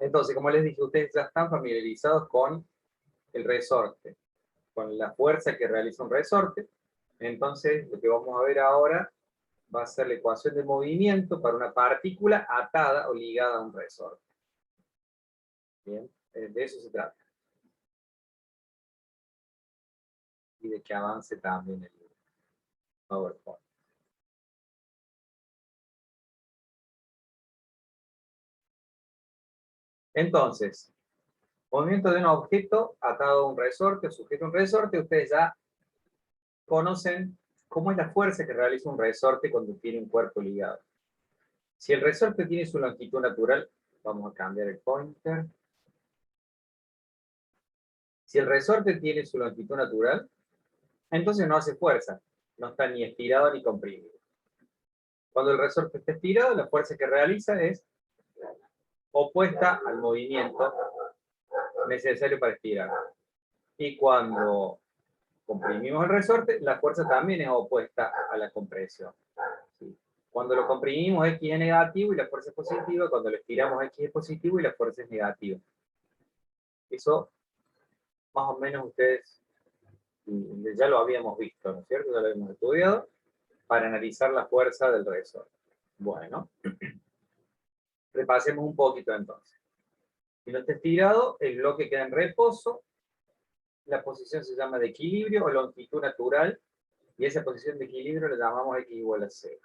Entonces, como les dije, ustedes ya están familiarizados con el resorte, con la fuerza que realiza un resorte. Entonces, lo que vamos a ver ahora va a ser la ecuación de movimiento para una partícula atada o ligada a un resorte. Bien, de eso se trata. Y de que avance también el PowerPoint. Entonces, movimiento de un objeto atado a un resorte, sujeto a un resorte, ustedes ya conocen cómo es la fuerza que realiza un resorte cuando tiene un cuerpo ligado. Si el resorte tiene su longitud natural, vamos a cambiar el pointer. Si el resorte tiene su longitud natural, entonces no hace fuerza, no está ni estirado ni comprimido. Cuando el resorte está estirado, la fuerza que realiza es opuesta al movimiento necesario para estirar. Y cuando comprimimos el resorte, la fuerza también es opuesta a la compresión. ¿Sí? Cuando lo comprimimos, X es negativo y la fuerza es positiva. Cuando lo estiramos, X es positivo y la fuerza es negativa. Eso, más o menos, ustedes ya lo habíamos visto, ¿no es cierto? Ya lo habíamos estudiado para analizar la fuerza del resorte. Bueno, repasemos un poquito entonces. Si no está estirado, el bloque queda en reposo. La posición se llama de equilibrio o longitud natural, y esa posición de equilibrio la llamamos X igual a 0.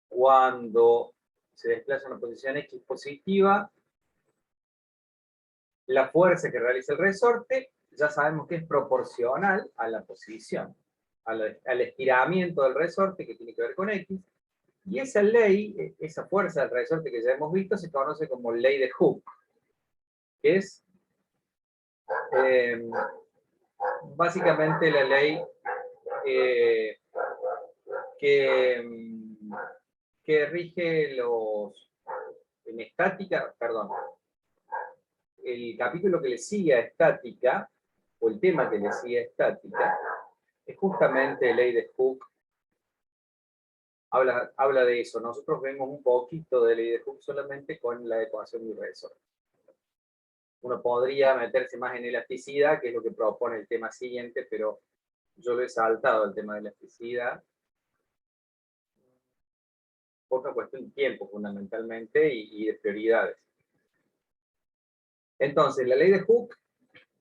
Cuando se desplaza una posición X positiva, la fuerza que realiza el resorte ya sabemos que es proporcional a la posición, al estiramiento del resorte que tiene que ver con X, y esa ley, esa fuerza del resorte que ya hemos visto, se conoce como ley de Hooke, que es básicamente la ley que rige en estática, perdón, el capítulo que le sigue a estática, o el tema que le sigue a estática, es justamente ley de Hooke. Habla de eso. Nosotros vemos un poquito de ley de Hooke solamente con la ecuación de resorte. Uno podría meterse más en elasticidad, que es lo que propone el tema siguiente, pero yo lo he saltado el tema de elasticidad por una cuestión de tiempo, fundamentalmente, y de prioridades. Entonces, la ley de Hooke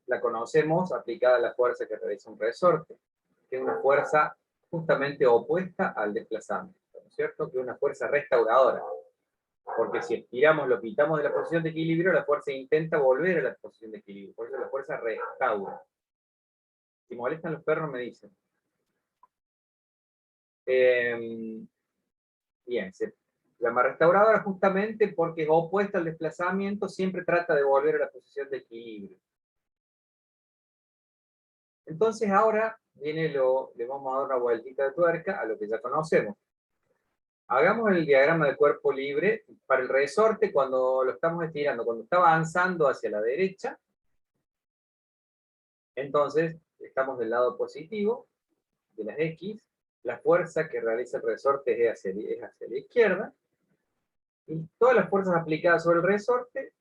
la conocemos aplicada a la fuerza que realiza un resorte, que es una fuerza justamente opuesta al desplazamiento, ¿no es cierto? Que es una fuerza restauradora. Porque si estiramos, lo quitamos de la posición de equilibrio, la fuerza intenta volver a la posición de equilibrio. Por eso la fuerza restaura. Si molestan los perros, me dicen. Bien, se llama restauradora justamente porque es opuesta al desplazamiento, siempre trata de volver a la posición de equilibrio. Entonces ahora le vamos a dar una vueltita de tuerca a lo que ya conocemos. Hagamos el diagrama de cuerpo libre para el resorte cuando lo estamos estirando, cuando está avanzando hacia la derecha. Entonces, estamos del lado positivo de las X. La fuerza que realiza el resorte es hacia la izquierda. Y todas las fuerzas aplicadas sobre el resorte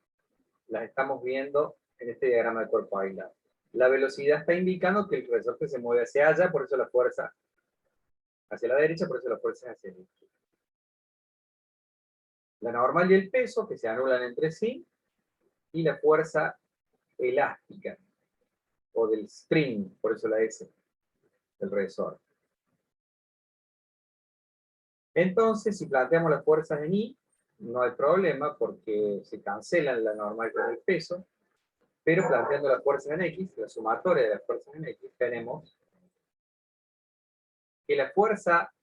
las estamos viendo en este diagrama de cuerpo aislado. La velocidad está indicando que el resorte se mueve hacia allá, por eso la fuerza hacia la derecha, por eso la fuerza es hacia la izquierda. La normal y el peso, que se anulan entre sí, y la fuerza elástica, o del string, por eso la S, del resorte. Entonces, si planteamos las fuerzas en I, no hay problema porque se cancelan la normal con el peso, pero planteando las fuerzas en X, la sumatoria de las fuerzas en X, tenemos que la fuerza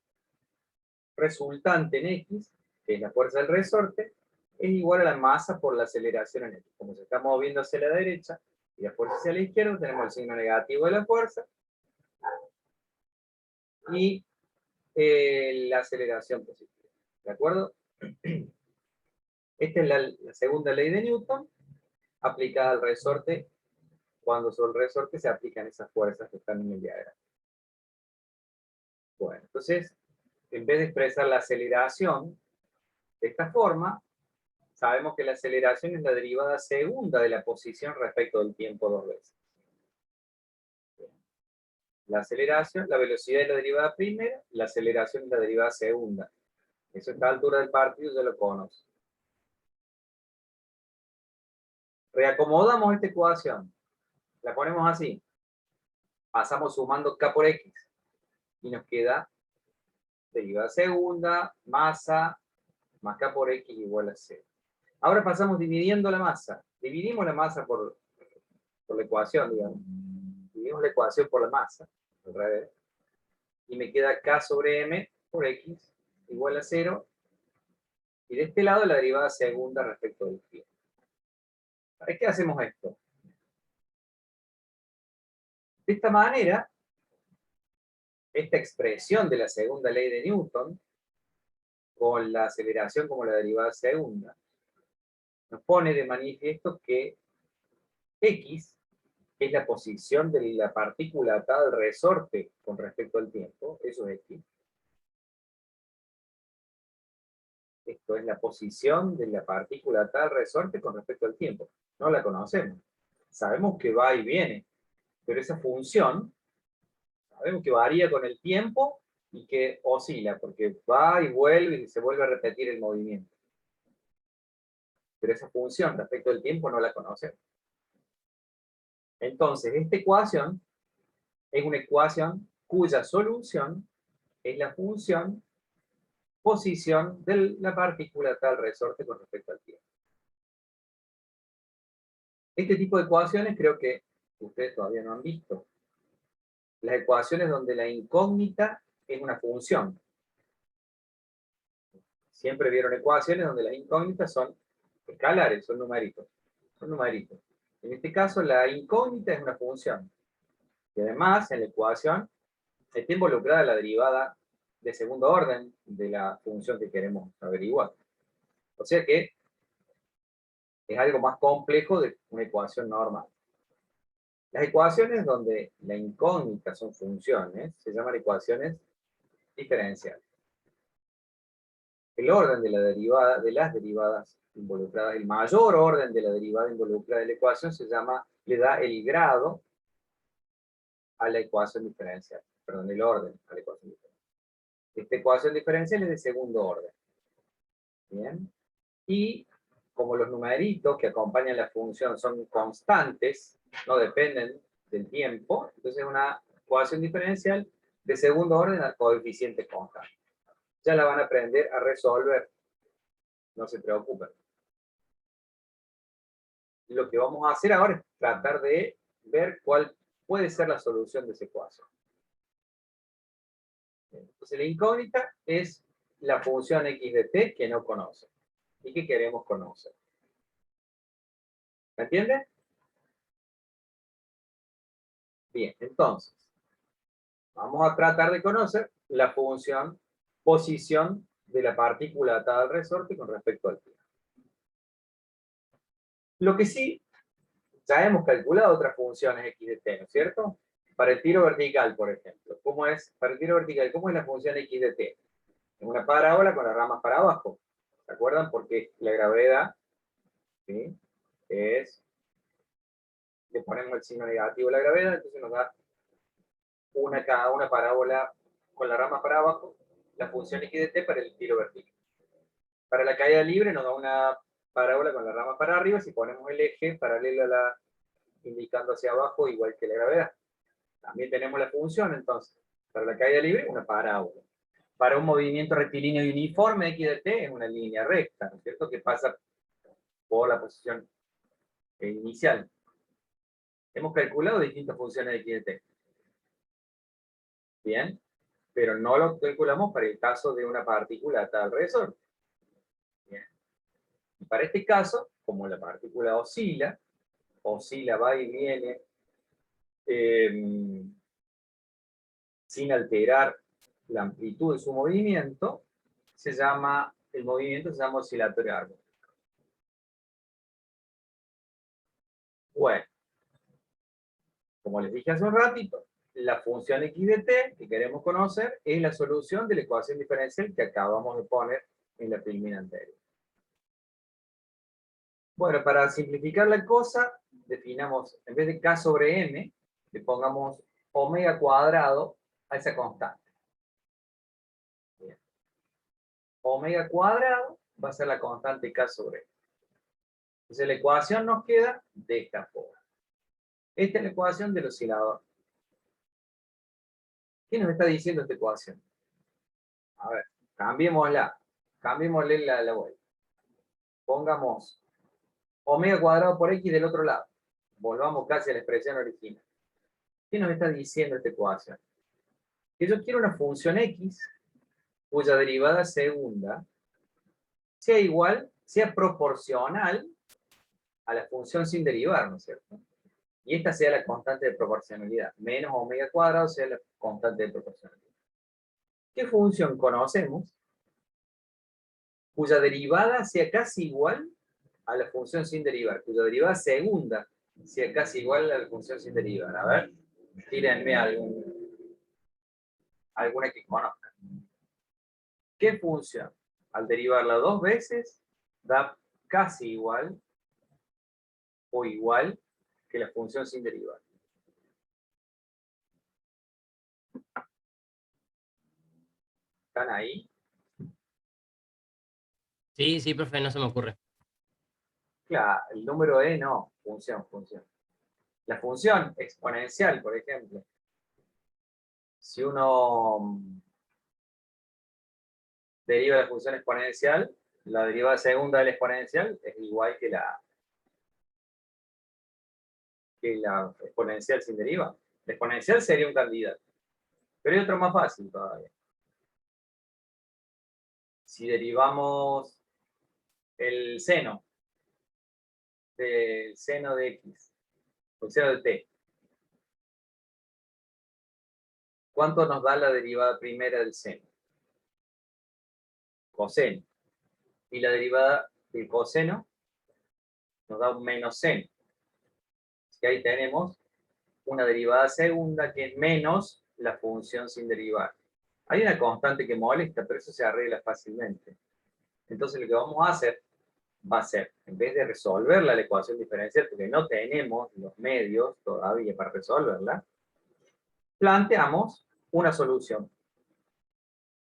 resultante en X, que es la fuerza del resorte, es igual a la masa por la aceleración en X. Como se está moviendo hacia la derecha y la fuerza hacia la izquierda, tenemos el signo negativo de la fuerza y la aceleración positiva. ¿De acuerdo? Esta es la segunda ley de Newton, aplicada al resorte, cuando sobre el resorte se aplican esas fuerzas que están en el diagrama. Bueno, entonces, en vez de expresar la aceleración de esta forma, sabemos que la aceleración es la derivada segunda de la posición respecto del tiempo dos veces. La aceleración, la velocidad es la derivada primera, la aceleración es la derivada segunda. Eso a esta altura del partido ya lo conoce. Reacomodamos esta ecuación. La ponemos así. Pasamos sumando k por x. Y nos queda derivada segunda, masa, más k por x igual a 0. Ahora pasamos dividiendo la masa. Dividimos la masa por la ecuación, digamos. Dividimos la ecuación por la masa. Al revés. Y me queda k sobre m por x igual a 0. Y de este lado la derivada segunda respecto del tiempo. ¿Para qué hacemos esto? De esta manera, esta expresión de la segunda ley de Newton, con la aceleración como la derivada segunda, nos pone de manifiesto que x es la posición de la partícula atada al resorte con respecto al tiempo, eso es x. Esto es la posición de la partícula atada al resorte con respecto al tiempo. No la conocemos. Sabemos que va y viene, pero esa función, sabemos que varía con el tiempo y que oscila, porque va y vuelve y se vuelve a repetir el movimiento. Pero esa función respecto al tiempo no la conocemos. Entonces, esta ecuación es una ecuación cuya solución es la función posición de la partícula tal resorte con respecto al tiempo. Este tipo de ecuaciones creo que ustedes todavía no han visto. Las ecuaciones donde la incógnita es una función. Siempre vieron ecuaciones donde las incógnitas son escalares, son numeritos. Son numeritos. En este caso, la incógnita es una función. Y además, en la ecuación, está involucrada la derivada de segundo orden de la función que queremos averiguar. O sea que es algo más complejo de una ecuación normal. Las ecuaciones donde la incógnita son funciones se llaman ecuaciones diferenciales. El orden de las derivadas involucradas, el mayor orden de la derivada involucrada en la ecuación le da el grado a la ecuación diferencial. Perdón, el orden a la ecuación diferencial. Esta ecuación diferencial es de segundo orden. Bien. Y como los numeritos que acompañan la función son constantes, no dependen del tiempo, entonces es una ecuación diferencial de segundo orden al coeficiente constante. Ya la van a aprender a resolver, no se preocupen. Lo que vamos a hacer ahora es tratar de ver cuál puede ser la solución de esa ecuación. Entonces la incógnita es la función x de t que no conoce y que queremos conocer. ¿Me entiende? Bien, entonces, vamos a tratar de conocer la función posición de la partícula atada al resorte con respecto al tiempo. Lo que sí, ya hemos calculado otras funciones x de t, ¿no es cierto? Para el tiro vertical, por ejemplo. ¿Cómo es? Para el tiro vertical, ¿cómo es la función x de t? Es una parábola con las ramas para abajo. ¿Se acuerdan? Porque la gravedad, ¿sí? Le ponemos el signo negativo a la gravedad, entonces nos da cada una parábola con la rama para abajo, la función x de t para el tiro vertical. Para la caída libre nos da una parábola con la rama para arriba si ponemos el eje paralelo a la, indicando hacia abajo igual que la gravedad. También tenemos la función entonces, para la caída libre una parábola. Para un movimiento rectilíneo y uniforme x de t es una línea recta, ¿no es cierto? Que pasa por la posición inicial. Hemos calculado distintas funciones de x de t. Bien, pero no lo calculamos para el caso de una partícula atada al resorte. Bien. Y para este caso, como la partícula oscila, va y viene sin alterar la amplitud de su movimiento, el movimiento se llama oscilatorio armónico. Bueno, como les dije hace un ratito, la función x de t que queremos conocer es la solución de la ecuación diferencial que acabamos de poner en la filmina anterior. Bueno, para simplificar la cosa, definamos, en vez de k sobre m, le pongamos omega cuadrado a esa constante. Bien. Omega cuadrado va a ser la constante k sobre m. Entonces la ecuación nos queda de esta forma. Esta es la ecuación del oscilador. ¿Qué nos está diciendo esta ecuación? A ver, cambiémosla. Cambiémosle la vuelta. Pongamos omega cuadrado por x del otro lado. Volvamos casi a la expresión original. ¿Qué nos está diciendo esta ecuación? Que yo quiero una función x cuya derivada segunda sea igual, sea proporcional a la función sin derivar, ¿no es cierto? Y esta sea la constante de proporcionalidad. Menos omega cuadrado sea la constante de proporcionalidad. ¿Qué función conocemos cuya derivada sea casi igual a la función sin derivar? Cuya derivada segunda sea casi igual a la función sin derivar. A ver, tírenme alguna que conozcan. ¿Qué función? Al derivarla dos veces, da casi igual o igual que la función sin derivar. ¿Están ahí? Sí, sí, profe, no se me ocurre. Claro, el número e no, función. La función exponencial, por ejemplo, si uno deriva la función exponencial, la derivada segunda del exponencial es igual que la exponencial sin deriva. La exponencial sería un candidato. Pero hay otro más fácil todavía. Si derivamos el seno del seno de x, o el seno de t, ¿cuánto nos da la derivada primera del seno? Coseno. Y la derivada del coseno nos da un menos seno. Así que ahí tenemos una derivada segunda que es menos la función sin derivar. Hay una constante que molesta, pero eso se arregla fácilmente. Entonces lo que vamos a hacer va a ser, en vez de resolverla la ecuación diferencial, porque no tenemos los medios todavía para resolverla, planteamos una solución.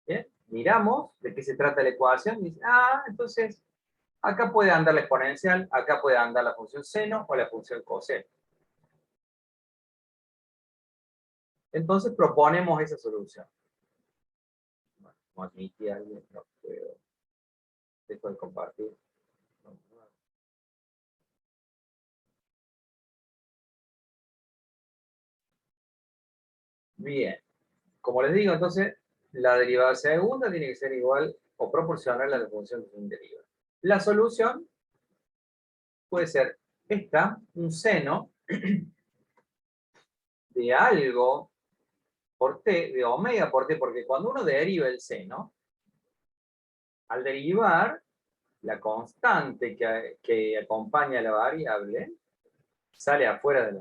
¿Bien? Miramos de qué se trata la ecuación y dice, entonces acá puede andar la exponencial, acá puede andar la función seno o la función coseno. Entonces proponemos esa solución. Bueno, como admití a alguien, no puedo. Dejo de compartir. Bien. Como les digo, entonces, la derivada segunda tiene que ser igual o proporcional a la función sin deriva. La solución puede ser esta, un seno de algo por t, de omega por t, porque cuando uno deriva el seno, al derivar, la constante que acompaña a la variable sale afuera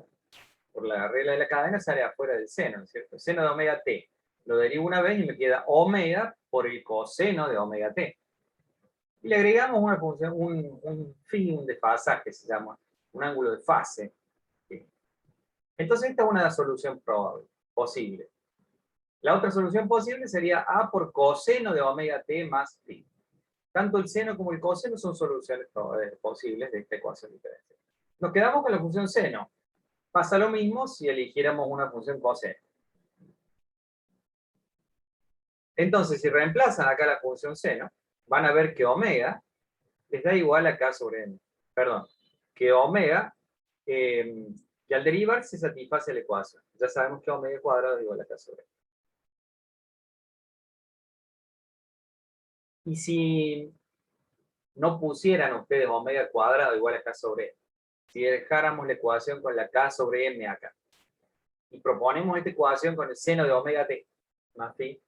por la regla de la cadena, sale afuera del seno, ¿no es cierto? Seno de omega t. Lo derivo una vez y me queda omega por el coseno de omega t. Y le agregamos una función, un desfasaje se llama, un ángulo de fase. Entonces esta es una solución probable, posible. La otra solución posible sería a por coseno de omega t más pi. Tanto el seno como el coseno son soluciones posibles de esta ecuación diferencial. Nos quedamos con la función seno. Pasa lo mismo si eligiéramos una función coseno. Entonces, si reemplazan acá la función seno, van a ver que omega les da igual a k sobre m. Perdón, que omega, que al derivar se satisface la ecuación. Ya sabemos que omega cuadrado es igual a k sobre m. Y si no pusieran ustedes omega cuadrado igual a k sobre m, si dejáramos la ecuación con la k sobre m acá, y proponemos esta ecuación con el seno de omega t más pi,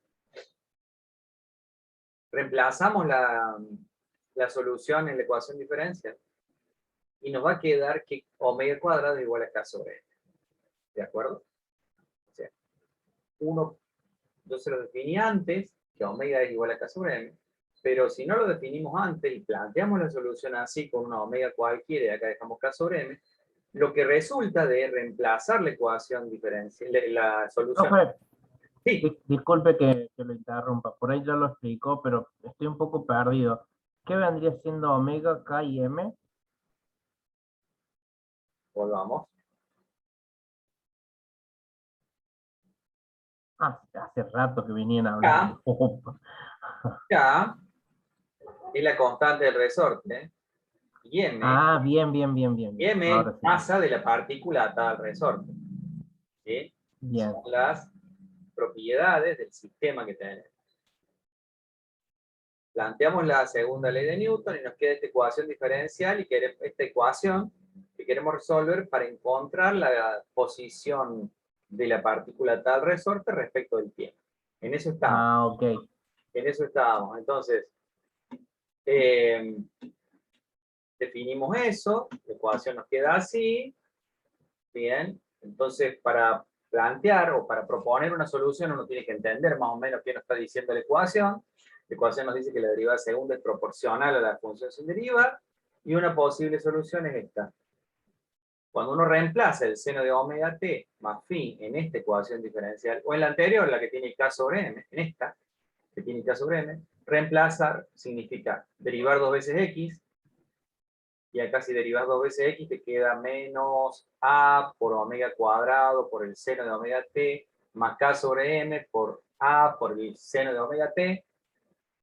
reemplazamos la solución en la ecuación diferencial y nos va a quedar que omega cuadrado es igual a k sobre m. ¿De acuerdo? O sea, yo se lo definí antes, que omega es igual a k sobre m, Pero si no lo definimos antes y planteamos la solución así con una omega cualquiera y acá dejamos K sobre M, lo que resulta de reemplazar la ecuación diferencial, la solución. Profe, Sí, disculpe que lo interrumpa, por ahí ya lo explicó, pero estoy un poco perdido. ¿Qué vendría siendo omega, K y M? volvamos. Ah, hace rato que venían K, hablando. K es la constante del resorte y M, Ah, bien, bien, bien, bien, y bien. M es Ahora la sí. masa de la partícula atada al resorte. ¿Sí? Bien. Son las propiedades del sistema que tenemos. Planteamos la segunda ley de Newton y nos queda esta ecuación diferencial y esta ecuación que queremos resolver para encontrar la posición de la partícula tal resorte respecto del tiempo. En eso estamos. Ah, ok. En eso estábamos. Entonces, definimos eso, la ecuación nos queda así. Bien, entonces para plantear o para proponer una solución uno tiene que entender más o menos qué nos está diciendo la ecuación. La ecuación nos dice que la derivada segunda es proporcional a la función sin derivar, y una posible solución es esta. Cuando uno reemplaza el seno de omega t más phi en esta ecuación diferencial, o en la anterior, la que tiene k sobre m, en esta, que tiene k sobre m, reemplazar significa derivar dos veces x, y acá si derivas dos veces x te queda menos a por omega cuadrado por el seno de omega t, más k sobre m por a por el seno de omega t,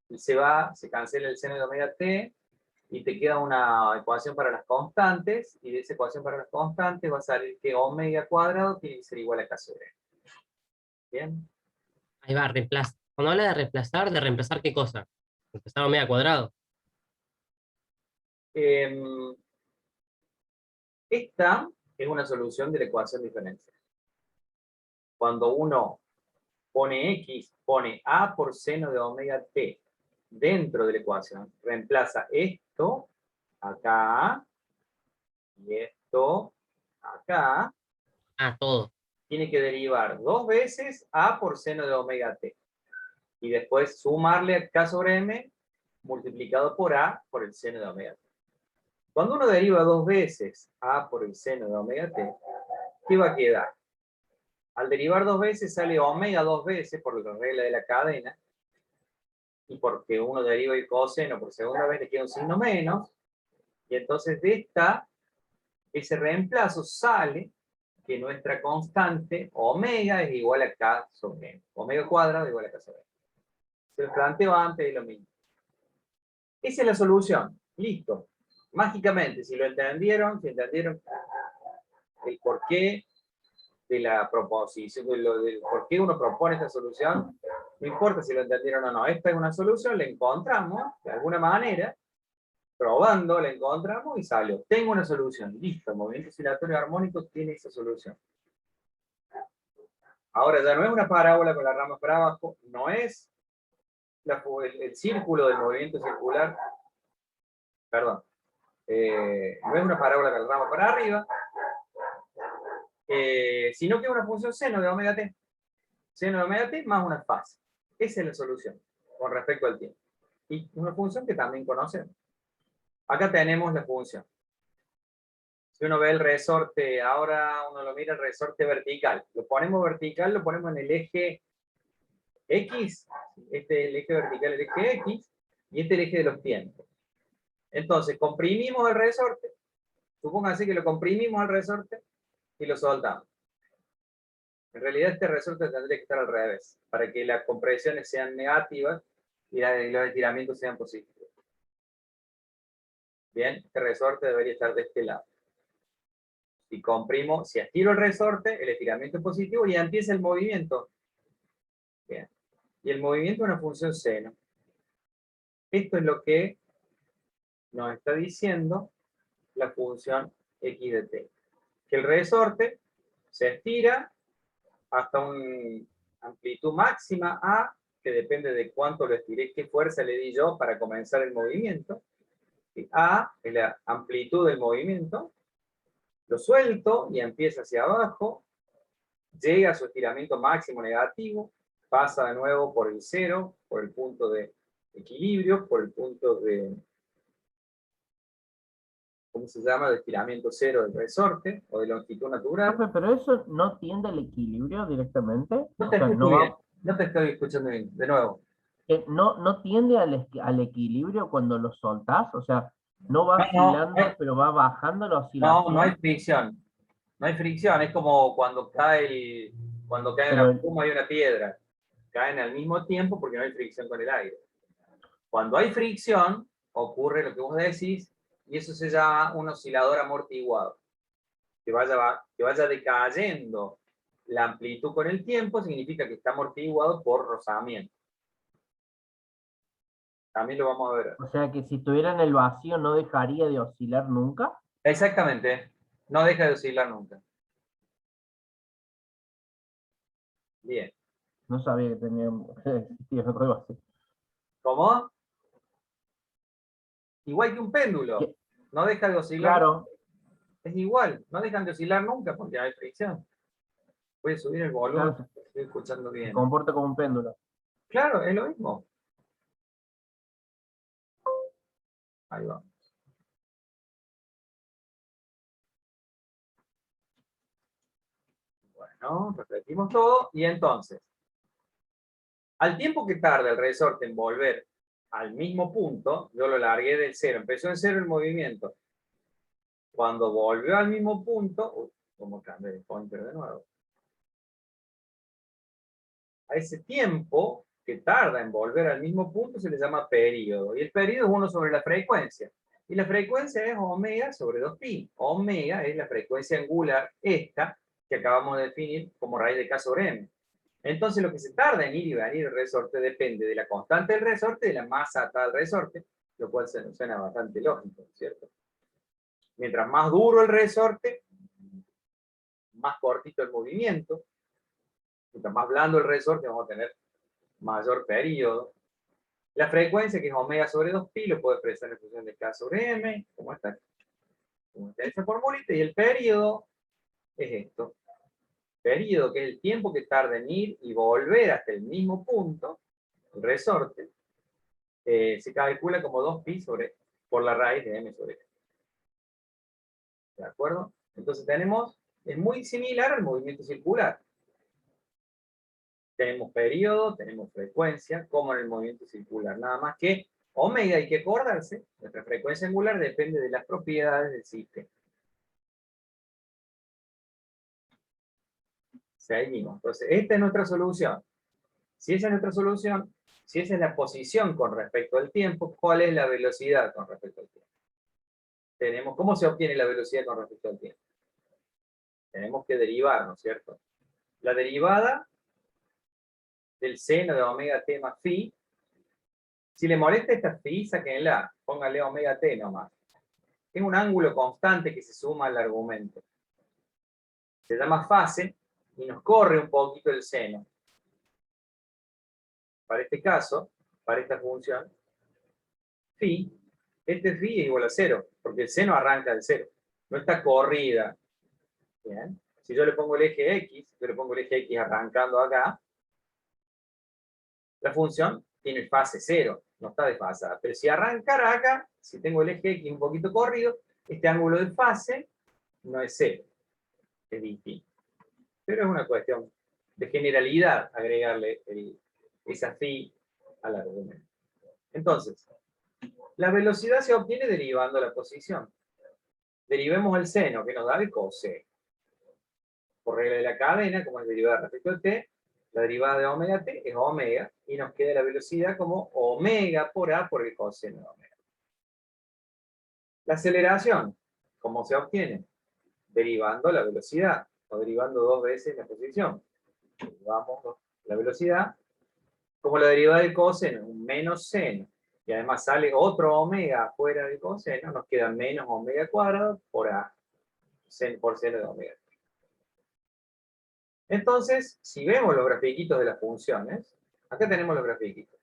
y se cancela el seno de omega t, y te queda una ecuación para las constantes, y de esa ecuación para las constantes va a salir que omega cuadrado tiene que ser igual a k sobre m. ¿Bien? Ahí va, reemplaza. Cuando habla ¿de reemplazar qué cosa? Reemplazar omega cuadrado. Em, esta es una solución de la ecuación diferencial. Cuando uno pone x, pone a por seno de omega t dentro de la ecuación, reemplaza esto acá y esto acá, Ah, todo. tiene que derivar dos veces a por seno de omega t y después sumarle k sobre m multiplicado por a por el seno de omega t. Cuando uno deriva dos veces a por el seno de omega t, ¿qué va a quedar? Al derivar dos veces sale omega dos veces por la regla de la cadena, y porque uno deriva el coseno por segunda vez le queda un signo menos, y entonces de ese reemplazo sale que nuestra constante omega es igual a k sobre m. Omega cuadrado es igual a k sobre m. Se lo planteo antes, es lo mismo. Esa es la solución. Listo. Mágicamente, si lo entendieron, si entendieron el porqué de la proposición, del por qué uno propone esta solución, no importa si lo entendieron o no, esta es una solución, la encontramos de alguna manera, probando la encontramos y salió. Tengo una solución, listo, el movimiento oscilatorio armónico tiene esa solución. Ahora ya no es una parábola con la rama para abajo, no es el círculo del movimiento circular, perdón, no es una parábola con la rama para arriba, sino que es una función seno de omega t. Seno de omega t más una fase. Esa es la solución con respecto al tiempo. Y una función que también conocemos. Acá tenemos la función. Si uno ve el resorte, ahora uno lo mira el resorte vertical. Lo ponemos vertical, lo ponemos en el eje X. Este es el eje vertical, el eje X. Y este es el eje de los tiempos. Entonces, comprimimos el resorte. Supónganse que lo comprimimos al resorte y lo soltamos. En realidad este resorte tendría que estar al revés, para que las compresiones sean negativas y los estiramientos sean positivos. Bien, este resorte debería estar de este lado. Si comprimo, si estiro el resorte, el estiramiento es positivo y ya empieza el movimiento. Bien. Y el movimiento es una función seno. Esto es lo que nos está diciendo la función x de t. Que el resorte se estira hasta una amplitud máxima A, que depende de cuánto lo estiré, qué fuerza le di yo para comenzar el movimiento. A es la amplitud del movimiento. Lo suelto y empieza hacia abajo, llega a su estiramiento máximo negativo, pasa de nuevo por el cero, por el punto de equilibrio por el punto de, ¿cómo se llama? De estiramiento cero del resorte, o de longitud natural. Profe, pero eso no tiende al equilibrio directamente. No O te sea, escucho no bien, va, no te estoy escuchando bien, de nuevo. no tiende al equilibrio cuando lo soltás. O sea, no va No, no, no hay, oscilando, pero va bajando la no hay oscilación. fricción. No hay fricción, es como cuando cae una Pero pluma y una piedra. Caen al mismo tiempo porque no hay fricción con el aire. Cuando hay fricción, ocurre lo que vos decís, y eso se llama un oscilador amortiguado. Que vaya decayendo la amplitud con el tiempo significa que está amortiguado por rozamiento. También lo vamos a ver. o sea que si estuviera en el vacío no dejaría de oscilar nunca. Exactamente. No deja de oscilar nunca. Bien. No sabía que tenía existía algo así. ¿Cómo? Igual que un péndulo. Que- No deja de oscilar. Claro, Es igual. No dejan de oscilar nunca porque hay fricción. Voy a subir el volumen. claro, Estoy escuchando se bien. comporta como un péndulo. Claro, es lo mismo. Ahí va. Bueno, repetimos todo. Y entonces, al tiempo que tarda el resorte en volver al mismo punto, yo lo largué del cero. Empezó en cero el movimiento. Cuando volvió al mismo punto, como cambié el pointer de nuevo. A ese tiempo que tarda en volver al mismo punto se le llama período. Y el período es 1 sobre la frecuencia. Y la frecuencia es omega sobre 2pi. Omega es la frecuencia angular, esta, que acabamos de definir como raíz de k sobre m. Entonces lo que se tarda en ir y venir el resorte depende de la constante del resorte y de la masa atada al resorte, lo cual se nos suena bastante lógico, ¿cierto? Mientras más duro el resorte, más cortito el movimiento. Mientras más blando el resorte, vamos a tener mayor periodo. La frecuencia, que es omega sobre 2pi, lo puedo expresar en función de k sobre m, como está esa formulita, y el periodo es esto. Periodo, que es el tiempo que tarda en ir y volver hasta el mismo punto, el resorte, se calcula como 2pi por la raíz de m sobre k. ¿De acuerdo? Entonces tenemos, es muy similar al movimiento circular. Tenemos periodo, tenemos frecuencia, como en el movimiento circular. Nada más que omega, hay que acordarse, nuestra frecuencia angular depende de las propiedades del sistema. Seguimos. Entonces, esta es nuestra solución. Si esa es nuestra solución, si esa es la posición con respecto al tiempo, ¿cuál es la velocidad con respecto al tiempo? ¿Cómo se obtiene la velocidad con respecto al tiempo? Tenemos que derivar, ¿no es cierto? La derivada del seno de omega t más phi. Si le molesta esta phi, sáquenla, pónganle omega t nomás. Es un ángulo constante que se suma al argumento. Se llama fase y nos corre un poquito el seno. Para este caso, para esta función, phi, este phi es igual a 0, porque el seno arranca del 0. No está corrida. ¿Bien? Si yo le pongo el eje X, yo le pongo el eje X arrancando acá, la función tiene fase 0, no está desfasada. Pero si arrancara acá, si tengo el eje X un poquito corrido, este ángulo de fase no es 0, es distinto. Pero es una cuestión de generalidad agregarle esa phi al argumento. Entonces, la velocidad se obtiene derivando la posición. Derivemos el seno, que nos da el coseno. Por regla de la cadena, como es derivada respecto a t, la derivada de omega t es omega, y nos queda la velocidad como omega por a por el coseno de omega. La aceleración, ¿cómo se obtiene? Derivando la velocidad, o derivando 2 veces la posición. Derivamos la velocidad, como la derivada del coseno, un menos seno, y además sale otro omega fuera del coseno, nos queda menos omega cuadrado por a, por seno de omega. Entonces, si vemos los grafiquitos de las funciones, acá tenemos los grafiquitos.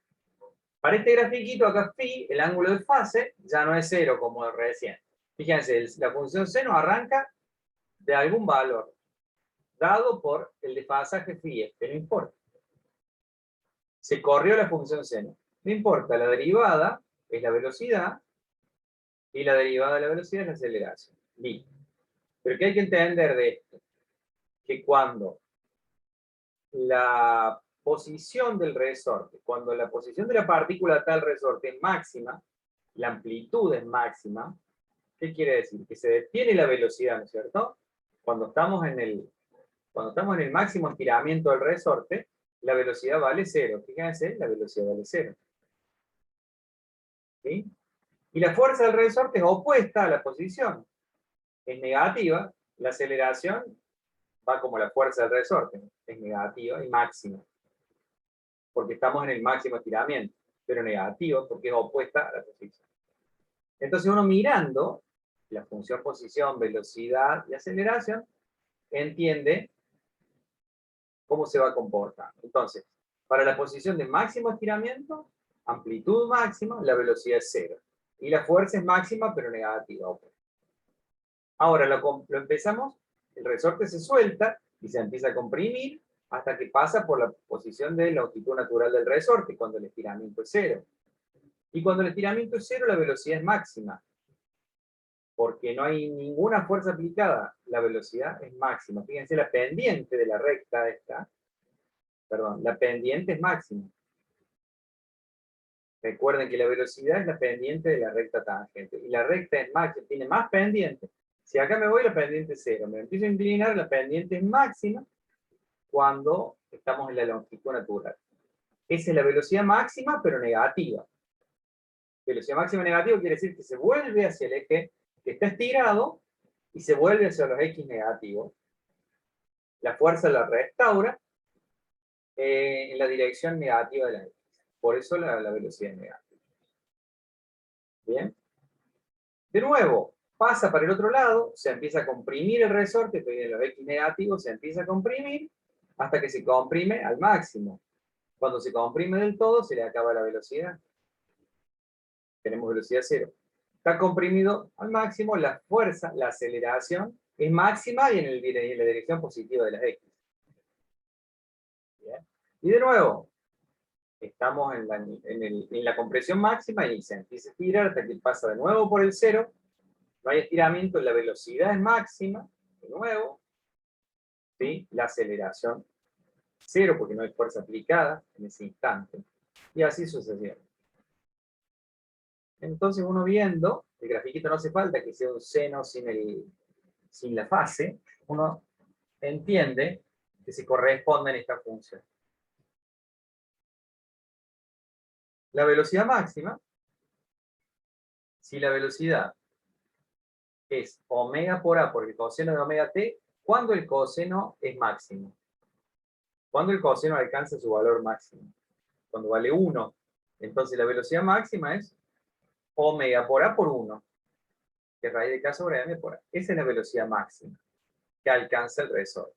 Para este grafiquito, acá phi, el ángulo de fase, ya no es 0 como recién. Fíjense, la función seno arranca de algún valor, dado por el desfasaje phi, que no importa. Se corrió la función seno. No importa, la derivada es la velocidad, y la derivada de la velocidad es la aceleración. Listo. Pero ¿qué hay que entender de esto? Que cuando la posición del resorte, cuando la posición de la partícula está al resorte es máxima, la amplitud es máxima, ¿qué quiere decir? Que se detiene la velocidad, ¿no es cierto? Cuando estamos en el máximo estiramiento del resorte, la velocidad vale 0. Fíjense, la velocidad vale 0. ¿Sí? Y la fuerza del resorte es opuesta a la posición. Es negativa, la aceleración va como la fuerza del resorte, ¿no? Es negativa y máxima, porque estamos en el máximo estiramiento, pero negativa porque es opuesta a la posición. Entonces uno mirando la función posición, velocidad y aceleración, entiende cómo se va a comportar. Entonces, para la posición de máximo estiramiento, amplitud máxima, la velocidad es 0. Y la fuerza es máxima, pero negativa. Ahora lo empezamos, el resorte se suelta y se empieza a comprimir hasta que pasa por la posición de longitud natural del resorte, cuando el estiramiento es 0. Y cuando el estiramiento es 0, la velocidad es máxima. Porque no hay ninguna fuerza aplicada, la velocidad es máxima. Fíjense, la pendiente de la recta esta, perdón, la pendiente es máxima. Recuerden que la velocidad es la pendiente de la recta tangente. Y la recta es máxima, tiene más pendiente. Si acá me voy, la pendiente es 0. Me empiezo a inclinar, la pendiente es máxima cuando estamos en la longitud natural. Esa es la velocidad máxima, pero negativa. Velocidad máxima negativa quiere decir que se vuelve hacia el eje que está estirado y se vuelve hacia los X negativos. La fuerza la restaura en la dirección negativa de la X. Por eso la velocidad es negativa. Bien. De nuevo, pasa para el otro lado, se empieza a comprimir el resorte, estoy en los X negativos, se empieza a comprimir hasta que se comprime al máximo. Cuando se comprime del todo, se le acaba la velocidad. Tenemos velocidad 0. Está comprimido al máximo, la fuerza, la aceleración, es máxima y en la dirección positiva de las X. ¿Bien? Y de nuevo, estamos en la compresión máxima y se empieza a estirar hasta que pasa de nuevo por el 0. No hay estiramiento, la velocidad es máxima, de nuevo. ¿Sí? La aceleración 0 porque no hay fuerza aplicada en ese instante. Y así sucesivamente. Entonces uno viendo, el grafiquito no hace falta que sea un seno sin la fase, uno entiende que se corresponden estas funciones. La velocidad máxima, si la velocidad es omega por A por el coseno de omega t, cuando el coseno es máximo. Cuando el coseno alcanza su valor máximo. Cuando vale 1. Entonces la velocidad máxima es omega por A por 1. Que es raíz de K sobre M por A. Esa es la velocidad máxima que alcanza el resorte.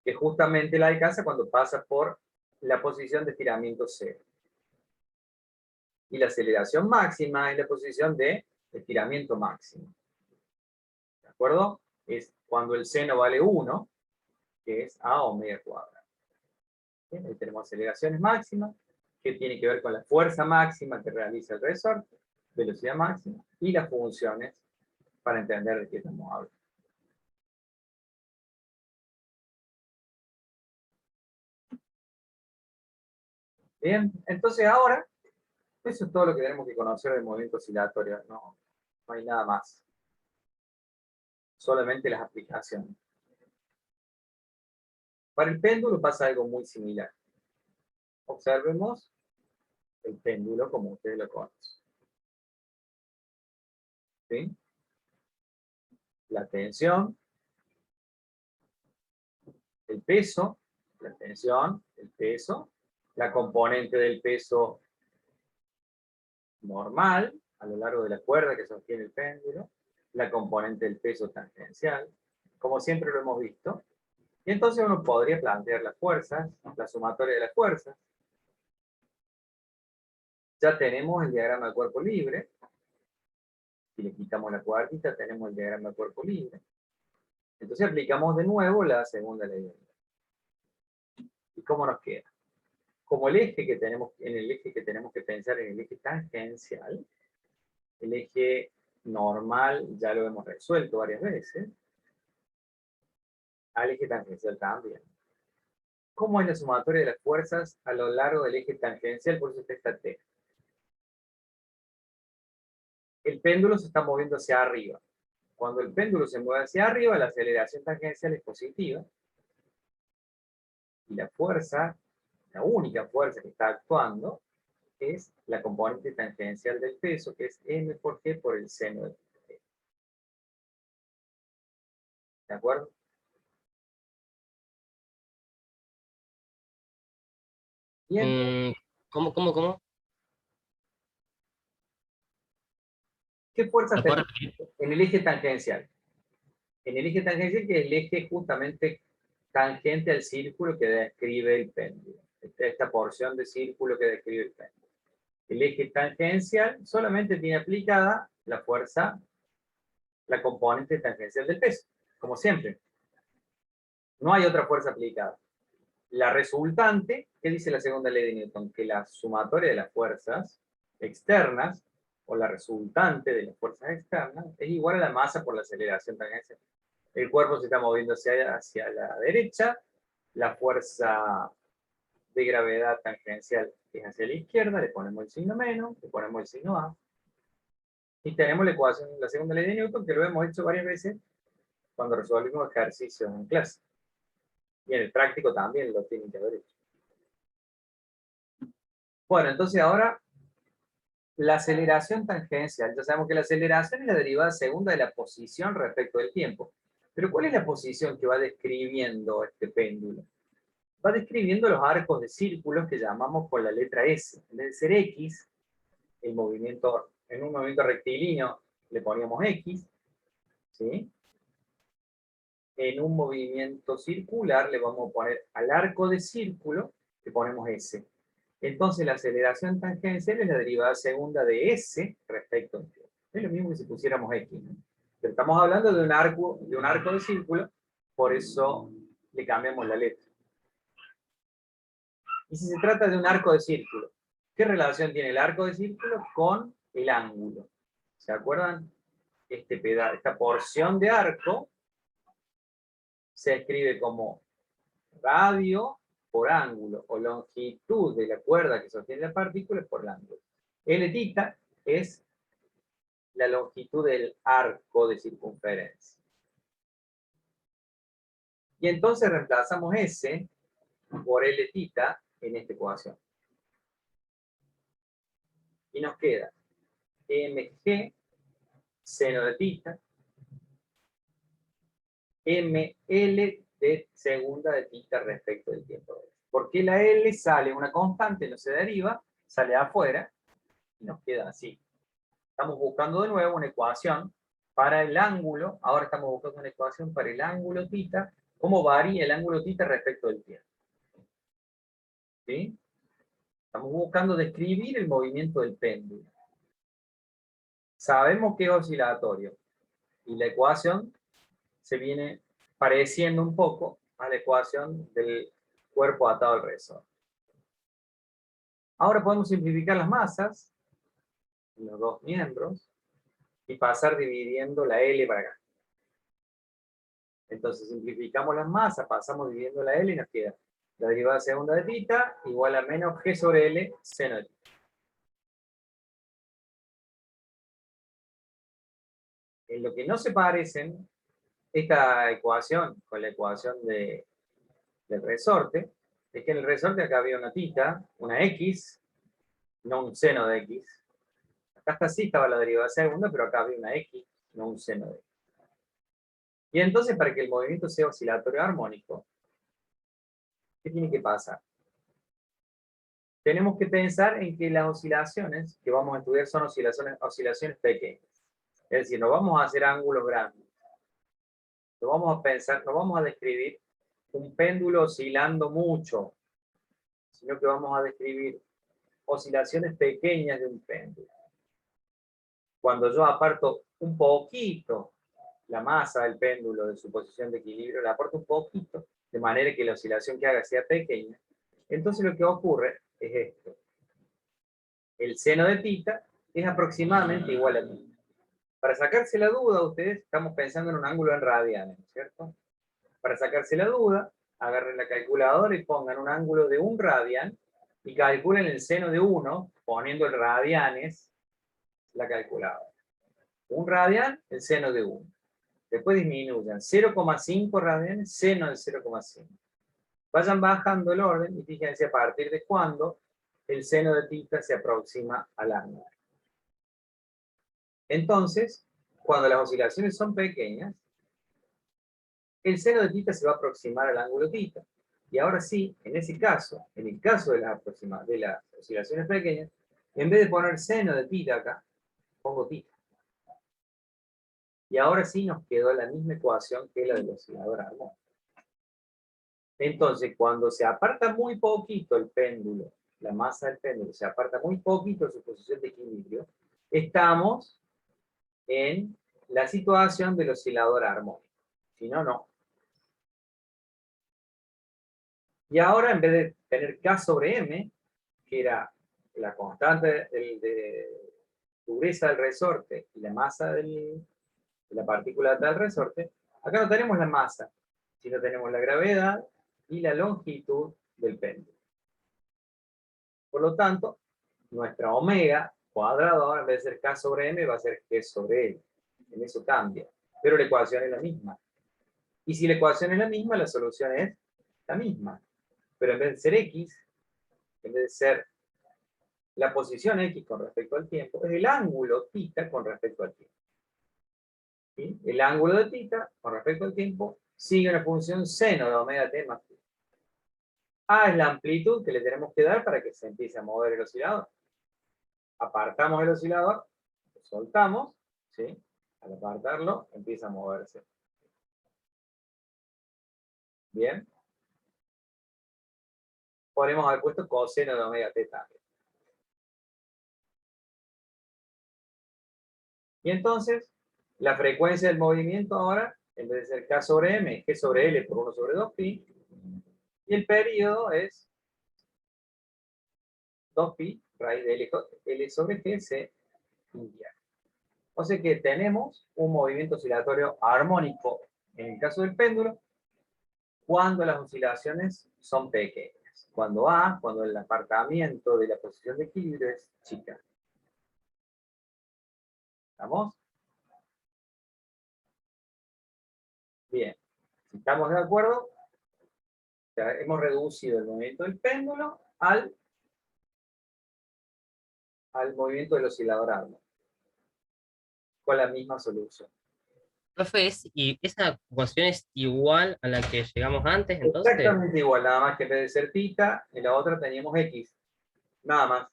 Que justamente la alcanza cuando pasa por la posición de estiramiento 0. Y la aceleración máxima es la posición de estiramiento máximo. ¿De acuerdo? Es cuando el seno vale 1, que es A omega cuadrado. Bien, ahí tenemos aceleraciones máximas, que tiene que ver con la fuerza máxima que realiza el resorte, velocidad máxima, y las funciones para entender de qué estamos hablando. Bien, entonces ahora, eso es todo lo que tenemos que conocer del movimiento oscilatorio, no hay nada más. Solamente las aplicaciones. Para el péndulo pasa algo muy similar. Observemos el péndulo como ustedes lo conocen. ¿Sí? La tensión, el peso, la tensión, el peso, la componente del peso normal a lo largo de la cuerda que sostiene el péndulo, la componente del peso tangencial, como siempre lo hemos visto. Y entonces uno podría plantear las fuerzas, la sumatoria de las fuerzas. Ya tenemos el diagrama de cuerpo libre. Si le quitamos la cuartita, tenemos el diagrama de cuerpo libre. Entonces aplicamos de nuevo la segunda ley de Newton. ¿Y cómo nos queda? como el eje que tenemos, en el eje que tenemos que pensar en el eje tangencial, el eje normal ya lo hemos resuelto varias veces, al eje tangencial también. ¿Cómo es la sumatoria de las fuerzas a lo largo del eje tangencial? Por eso está esta T. El péndulo se está moviendo hacia arriba. Cuando el péndulo se mueve hacia arriba, la aceleración tangencial es positiva. Y la fuerza, la única fuerza que está actuando, es la componente tangencial del peso, que es m por g por el seno de t. ¿De acuerdo? Bien. ¿Cómo? ¿Qué fuerzas ¿Lo puedo tenemos repetir? en el eje tangencial? En el eje tangencial, que es el eje justamente tangente al círculo que describe el péndulo. Esta porción de círculo que describe el péndulo. El eje tangencial solamente tiene aplicada la fuerza, la componente tangencial del peso, como siempre. No hay otra fuerza aplicada. La resultante, ¿qué dice la segunda ley de Newton? Que la sumatoria de las fuerzas externas, o la resultante de las fuerzas externas, es igual a la masa por la aceleración tangencial. El cuerpo se está moviendo hacia la derecha, la fuerza de gravedad tangencial es hacia la izquierda, le ponemos el signo menos, le ponemos el signo A, y tenemos la ecuación, la segunda ley de Newton, que lo hemos hecho varias veces cuando resolvimos ejercicios en clase. Y en el práctico también lo tienen que haber hecho. Bueno, entonces ahora la aceleración tangencial. Ya sabemos que la aceleración es la derivada segunda de la posición respecto del tiempo. Pero ¿cuál es la posición que va describiendo este péndulo? Va describiendo los arcos de círculos que llamamos por la letra S. En vez de ser X, el movimiento, en un movimiento rectilíneo le poníamos X, ¿sí? En un movimiento circular le vamos a poner al arco de círculo, le ponemos S. Entonces la aceleración tangencial es la derivada segunda de S respecto al tiempo. Es lo mismo que si pusiéramos X, ¿no? Pero estamos hablando de un arco de círculo, por eso le cambiamos la letra. Y si se trata de un arco de círculo, ¿qué relación tiene el arco de círculo con el ángulo? ¿Se acuerdan? Esta porción de arco se escribe como radio por ángulo, o longitud de la cuerda que sostiene la partícula por el ángulo. L θ es la longitud del arco de circunferencia. Y entonces reemplazamos S por L θ en esta ecuación. Y nos queda mg seno de θ, ml de segunda de θ respecto del tiempo. Porque la L sale una constante, no se deriva, sale afuera, y nos queda así. Estamos buscando de nuevo una ecuación para el ángulo, ahora estamos buscando una ecuación para el ángulo θ, cómo varía el ángulo θ respecto del tiempo. ¿Sí? Estamos buscando describir el movimiento del péndulo. Sabemos que es oscilatorio, y la ecuación se viene pareciendo un poco a la ecuación del cuerpo atado al resorte. Ahora podemos simplificar las masas, los dos miembros, y pasar dividiendo la L para acá. Entonces simplificamos las masas, pasamos dividiendo la L y nos queda la derivada segunda de θ igual a menos G sobre L seno de θ. En lo que no se parecen esta ecuación con la ecuación del resorte, es que en el resorte acá había una θ, una X, no un seno de X. Acá está así, estaba la derivada segunda, pero acá había una X, no un seno de X. Y entonces, para que el movimiento sea oscilatorio armónico, ¿qué tiene que pasar? Tenemos que pensar en que las oscilaciones que vamos a estudiar son oscilaciones pequeñas. Es decir, no vamos a hacer ángulos grandes. No vamos a pensar, no vamos a describir un péndulo oscilando mucho, sino que vamos a describir oscilaciones pequeñas de un péndulo. Cuando yo aparto un poquito la masa del péndulo de su posición de equilibrio, la aparto un poquito, de manera que la oscilación que haga sea pequeña, Entonces lo que ocurre es esto. El seno de tita es aproximadamente igual a tita. Para sacarse la duda, ustedes estamos pensando en un ángulo en radianes, ¿cierto? Para sacarse la duda, agarren la calculadora y pongan un ángulo de 1 radian y calculen el seno de 1 poniendo el radianes la calculadora. 1 radian, el seno de 1. Después disminuyan 0,5 radianes, seno de 0,5. Vayan bajando el orden y fíjense a partir de cuándo el seno de tita se aproxima al ángulo. Entonces, cuando las oscilaciones son pequeñas, el seno de tita se va a aproximar al ángulo tita. Y ahora sí, en ese caso, en el caso de las oscilaciones pequeñas, en vez de poner seno de tita acá, pongo tita. Y ahora sí nos quedó la misma ecuación que la del oscilador armónico. Entonces, cuando se aparta muy poquito el péndulo, la masa del péndulo se aparta muy poquito de su posición de equilibrio, estamos en la situación del oscilador armónico. Si no, no. Y ahora, en vez de tener K sobre M, que era la constante de dureza del resorte y la masa de la partícula del resorte, acá no tenemos la masa, sino tenemos la gravedad y la longitud del péndulo. Por lo tanto, nuestra omega cuadrado ahora en vez de ser K sobre M va a ser G sobre L. En eso cambia. Pero la ecuación es la misma. Y si la ecuación es la misma, la solución es la misma. Pero en vez de ser X, en vez de ser la posición X con respecto al tiempo, es el ángulo θ con respecto al tiempo. ¿Sí? El ángulo de θ con respecto al tiempo sigue una función seno de omega t más θ. A es la amplitud que le tenemos que dar para que se empiece a mover el oscilador. Apartamos el oscilador, lo soltamos, ¿sí? Al apartarlo, empieza a moverse. Bien. Podemos haber puesto coseno de omega t también. Y entonces, la frecuencia del movimiento ahora, en vez de ser K sobre M, es G sobre L por 1 sobre 2pi. Y el periodo es 2pi, raíz de L sobre G se invierte. O sea que tenemos un movimiento oscilatorio armónico en el caso del péndulo, cuando las oscilaciones son pequeñas. Cuando el apartamiento de la posición de equilibrio es chica. ¿Estamos? Bien. Si estamos de acuerdo, ya hemos reducido el movimiento del péndulo al movimiento del oscilador armónico, con la misma solución. Profe, y esa ecuación es igual a la que llegamos antes, entonces. Exactamente igual, nada más que en vez de ser θ, en la otra teníamos X. Nada más.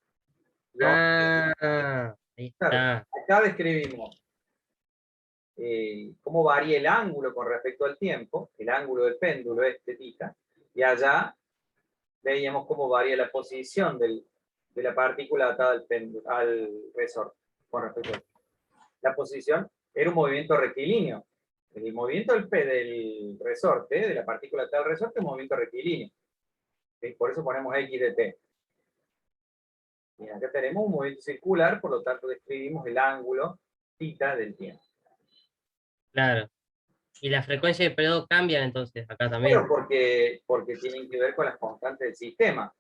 Ahí Claro, está. acá describimos cómo varía el ángulo con respecto al tiempo, el ángulo del péndulo, θ, y allá veíamos cómo varía la posición de la partícula atada al resorte con respecto al tiempo. La posición era un movimiento rectilíneo. El movimiento del resorte, de la partícula atada al resorte, es un movimiento rectilíneo. ¿Sí? Por eso ponemos X de t. Y acá tenemos un movimiento circular, por lo tanto describimos el ángulo θ del tiempo. Claro. Y la frecuencia del periodo cambian entonces, acá también. Bueno, porque tienen que ver con las constantes del sistema.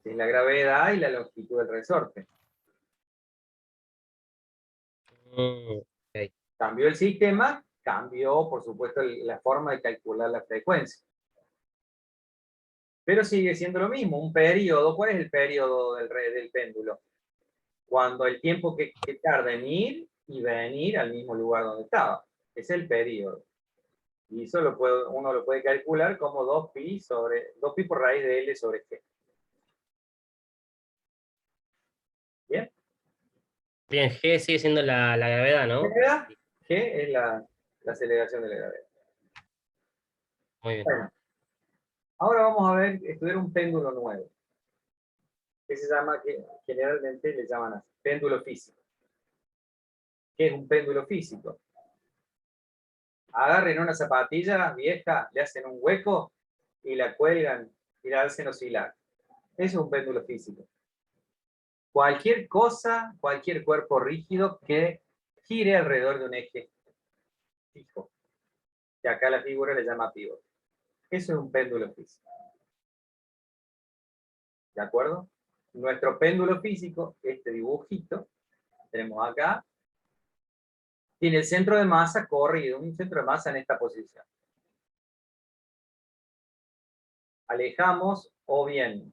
Es la gravedad y la longitud del resorte. Ok. Cambió el sistema, cambió, por supuesto, la forma de calcular la frecuencia. Pero sigue siendo lo mismo, un periodo. ¿Cuál es el periodo del péndulo? Cuando el tiempo que tarda en ir y venir al mismo lugar donde estaba. Es el periodo. Y eso uno lo puede calcular como 2pi por raíz de L sobre G. ¿Bien? Bien, G sigue siendo la gravedad, ¿no? ¿Gravedad? G es la aceleración de la gravedad. Muy bien. Bueno, ahora vamos a estudiar un péndulo nuevo. Que se llama, que generalmente le llaman así, péndulo físico. ¿Qué es un péndulo físico? Agarren una zapatilla vieja, le hacen un hueco y la cuelgan y la hacen oscilar. Eso es un péndulo físico. Cualquier cosa, cualquier cuerpo rígido que gire alrededor de un eje fijo. Que acá la figura le llama pívot. Eso es un péndulo físico. ¿De acuerdo? Nuestro péndulo físico, este dibujito, tenemos acá, tiene el centro de masa corrido, un centro de masa en esta posición. Alejamos, o bien,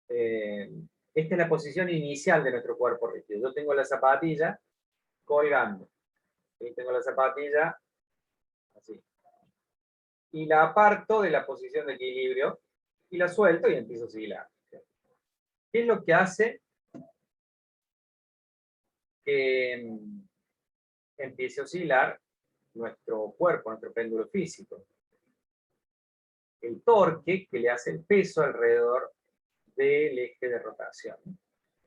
esta es la posición inicial de nuestro cuerpo rígido. Yo tengo la zapatilla colgando. Y tengo la zapatilla así. Y la aparto de la posición de equilibrio y la suelto y empiezo a oscilar. ¿Qué es lo que hace que empiece a oscilar nuestro cuerpo, nuestro péndulo físico? El torque que le hace el peso alrededor del eje de rotación.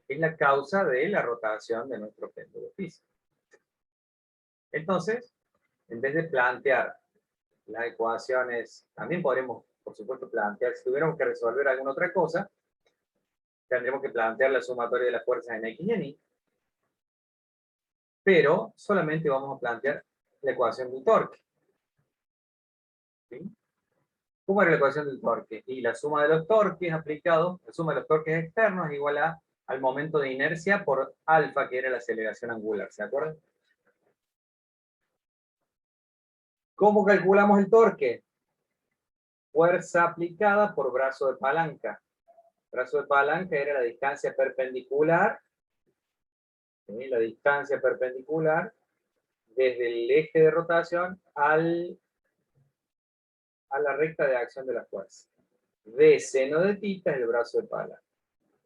Es la causa de la rotación de nuestro péndulo físico. Entonces, en vez de plantear las ecuaciones, también podremos, por supuesto, plantear, si tuviéramos que resolver alguna otra cosa, tendremos que plantear la sumatoria de las fuerzas en X y en Y, pero solamente vamos a plantear la ecuación del torque. ¿Sí? ¿Cómo era la ecuación del torque? Y la suma de los torques aplicados, la suma de los torques externos es igual al momento de inercia por alfa, que era la aceleración angular, ¿se acuerdan? ¿Cómo calculamos el torque? Fuerza aplicada por brazo de palanca. Brazo de palanca era la distancia perpendicular, ¿sí? La distancia perpendicular desde el eje de rotación a la recta de acción de la fuerza. D seno de tita es el brazo de palanca.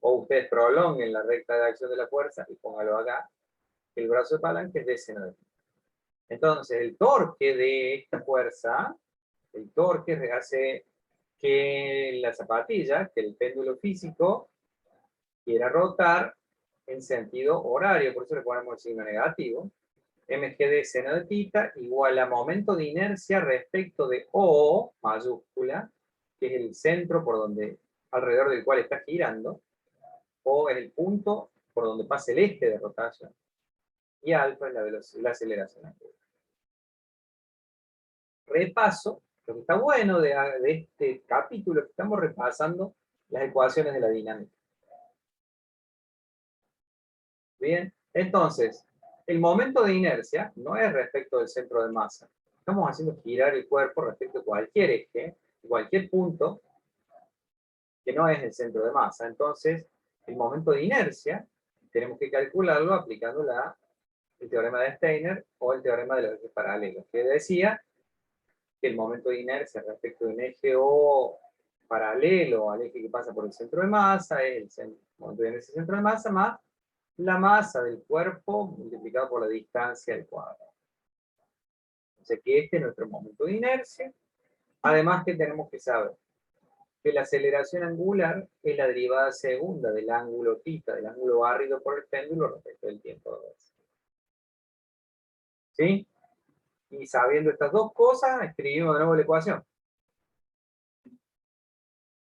O ustedes prolonguen la recta de acción de la fuerza y póngalo acá. El brazo de palanca es D seno de tita. Entonces, el torque de esta fuerza, el torque hace que la zapatilla, que el péndulo físico, quiera rotar en sentido horario, por eso le ponemos el signo negativo. Mg de seno de tita igual a momento de inercia respecto de O mayúscula, que es el centro por donde, alrededor del cual está girando, O es el punto por donde pasa el eje de rotación, y alfa es la aceleración angular. Repaso, lo que está bueno de este capítulo es que estamos repasando las ecuaciones de la dinámica. Bien, entonces, el momento de inercia no es respecto del centro de masa. Estamos haciendo girar el cuerpo respecto a cualquier eje, cualquier punto, que no es el centro de masa. Entonces, el momento de inercia tenemos que calcularlo aplicando el teorema de Steiner o el teorema de los ejes paralelos, que decía que el momento de inercia respecto de un eje O paralelo al eje que pasa por el centro de masa es el momento de inercia centro de masa más la masa del cuerpo multiplicado por la distancia al cuadrado. O sea que este es nuestro momento de inercia. Además que tenemos que saber que la aceleración angular es la derivada segunda del ángulo θ, del ángulo barrido por el péndulo respecto del tiempo de vez. ¿Sí? Y sabiendo estas dos cosas, escribimos de nuevo la ecuación.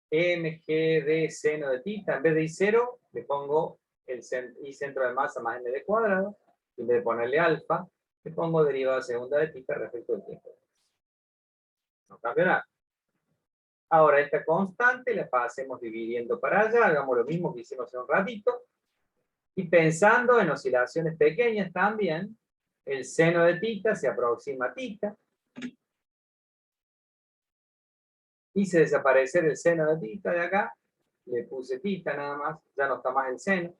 Mg de seno de θ, en vez de I0, le pongo el I centro de masa más m de cuadrado, y en vez de ponerle alfa, le pongo derivada segunda de θ respecto del tiempo. No cambia nada. Ahora, esta constante la pasemos dividiendo para allá, hagamos lo mismo que hicimos hace un ratito, y pensando en oscilaciones pequeñas también, el seno de θ se aproxima a θ, hice desaparecer el seno de θ de acá, le puse θ nada más, ya no está más el seno.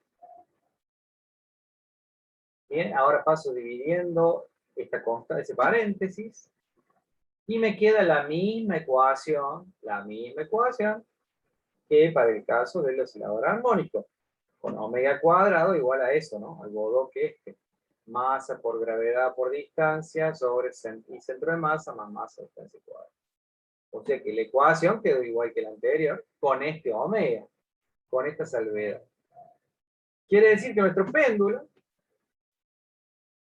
Bien, ahora paso dividiendo esta constante, ese paréntesis, y me queda la misma ecuación que para el caso del oscilador armónico, con omega cuadrado igual a eso, ¿no? Al modo que este. Masa por gravedad por distancia sobre centro de masa más masa de distancia cuadrada. O sea que la ecuación quedó igual que la anterior, con este omega, con esta salvedad. Quiere decir que nuestro péndulo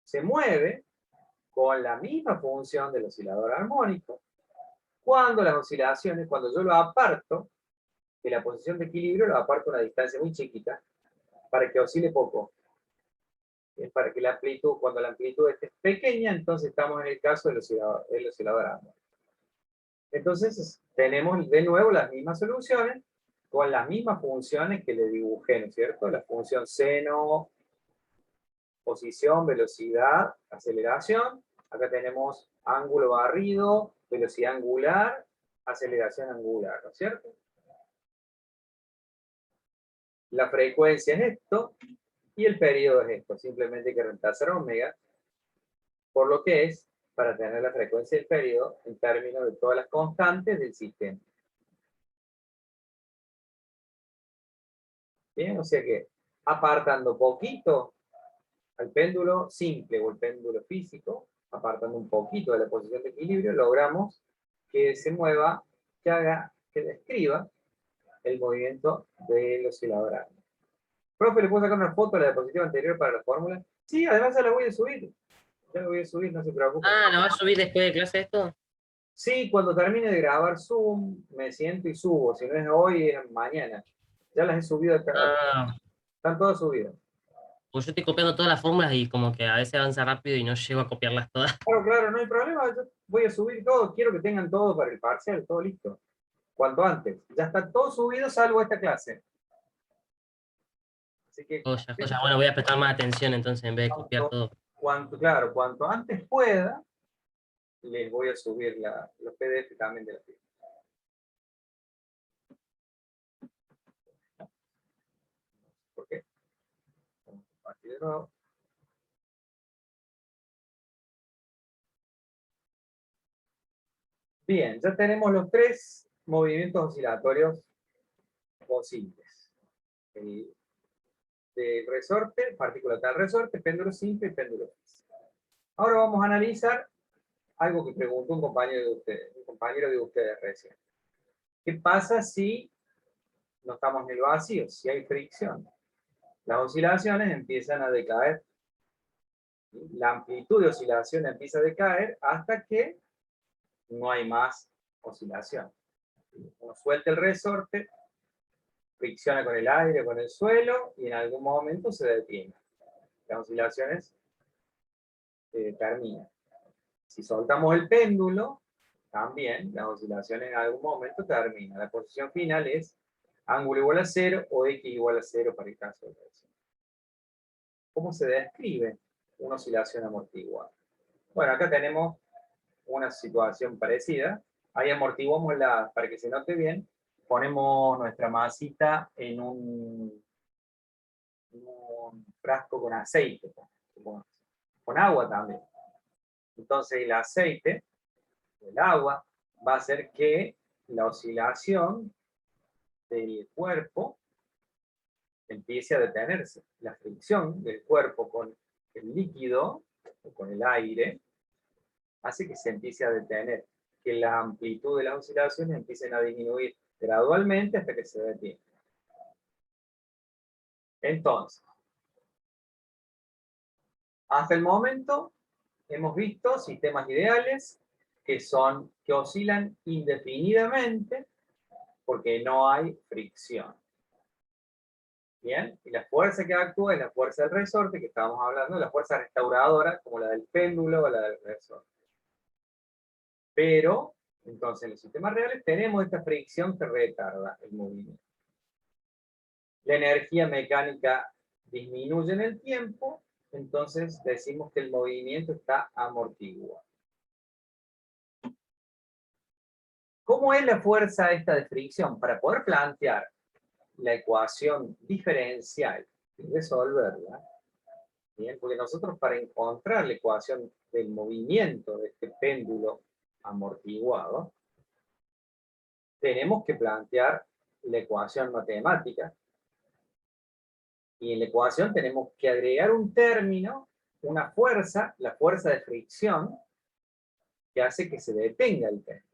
se mueve con la misma función del oscilador armónico, cuando las oscilaciones, cuando yo lo aparto que la posición de equilibrio lo aparta a una distancia muy chiquita para que oscile poco. Es para que la amplitud, cuando la amplitud esté pequeña, entonces estamos en el caso del oscilador Amor. Entonces tenemos de nuevo las mismas soluciones con las mismas funciones que le dibujé, ¿no es cierto? La función seno, posición, velocidad, aceleración. Acá tenemos ángulo barrido, velocidad angular, aceleración angular, ¿no es cierto? La frecuencia es esto y el periodo es esto. Simplemente hay que reemplazar omega por lo que es para tener la frecuencia del periodo en términos de todas las constantes del sistema. Bien, o sea que apartando poquito al péndulo simple o el péndulo físico, apartando un poquito de la posición de equilibrio, logramos que se mueva, que describa el movimiento del oscilador Amor. Profe, ¿le puedo sacar una foto a la diapositiva anterior para la fórmula? Sí, además ya la voy a subir. Ya la voy a subir, no se preocupe. Ah, ¿la vas a subir después de clase esto? Sí, cuando termine de grabar Zoom, me siento y subo. Si no es hoy, es mañana. Ya las he subido acá. Ah, Están todas subidas. pues yo estoy copiando todas las fórmulas y como que a veces avanza rápido y no llego a copiarlas todas. Claro, claro, no hay problema. Yo voy a subir todo. Quiero que tengan todo para el parcial, todo listo. Cuanto antes. Ya está todo subido salvo esta clase. Así que, Joya, joya. Bueno, voy a prestar más atención entonces en vez de copiar todo. claro, cuanto antes pueda, les voy a subir los PDF también de la fiesta. ¿Por qué? Vamos a compartir de nuevo. Bien, ya tenemos los tres movimientos oscilatorios posibles. El de resorte, partícula tal resorte, péndulo simple y péndulo físico. Ahora vamos a analizar algo que preguntó un compañero de ustedes recién. ¿Qué pasa si no estamos en el vacío? Si hay fricción. Las oscilaciones empiezan a decaer. La amplitud de oscilación empieza a decaer hasta que no hay más oscilación. Uno suelta el resorte, fricciona con el aire, con el suelo, y en algún momento se detiene. Las oscilaciones terminan. Si soltamos el péndulo, también las oscilaciones en algún momento terminan. La posición final es ángulo igual a 0 o x igual a 0 para el caso de reacción. ¿Cómo se describe una oscilación amortiguada? Bueno, acá tenemos una situación parecida. Ahí amortiguamos para que se note bien, ponemos nuestra masita en un frasco con aceite, con agua también. Entonces el aceite, el agua, va a hacer que la oscilación del cuerpo empiece a detenerse. La fricción del cuerpo con el líquido o con el aire hace que se empiece a detener, que la amplitud de las oscilaciones empiecen a disminuir gradualmente hasta que se detiene. Entonces, hasta el momento hemos visto sistemas ideales que oscilan indefinidamente porque no hay fricción. Bien, y la fuerza que actúa es la fuerza del resorte, que estábamos hablando, la fuerza restauradora, como la del péndulo o la del resorte. Pero, entonces, en los sistemas reales tenemos esta fricción que retarda el movimiento. La energía mecánica disminuye en el tiempo, entonces decimos que el movimiento está amortiguado. ¿Cómo es la fuerza esta de fricción? Para poder plantear la ecuación diferencial y resolverla, ¿bien? Porque nosotros para encontrar la ecuación del movimiento de este péndulo amortiguado, tenemos que plantear la ecuación matemática. Y en la ecuación tenemos que agregar un término, una fuerza, la fuerza de fricción, que hace que se detenga el péndulo.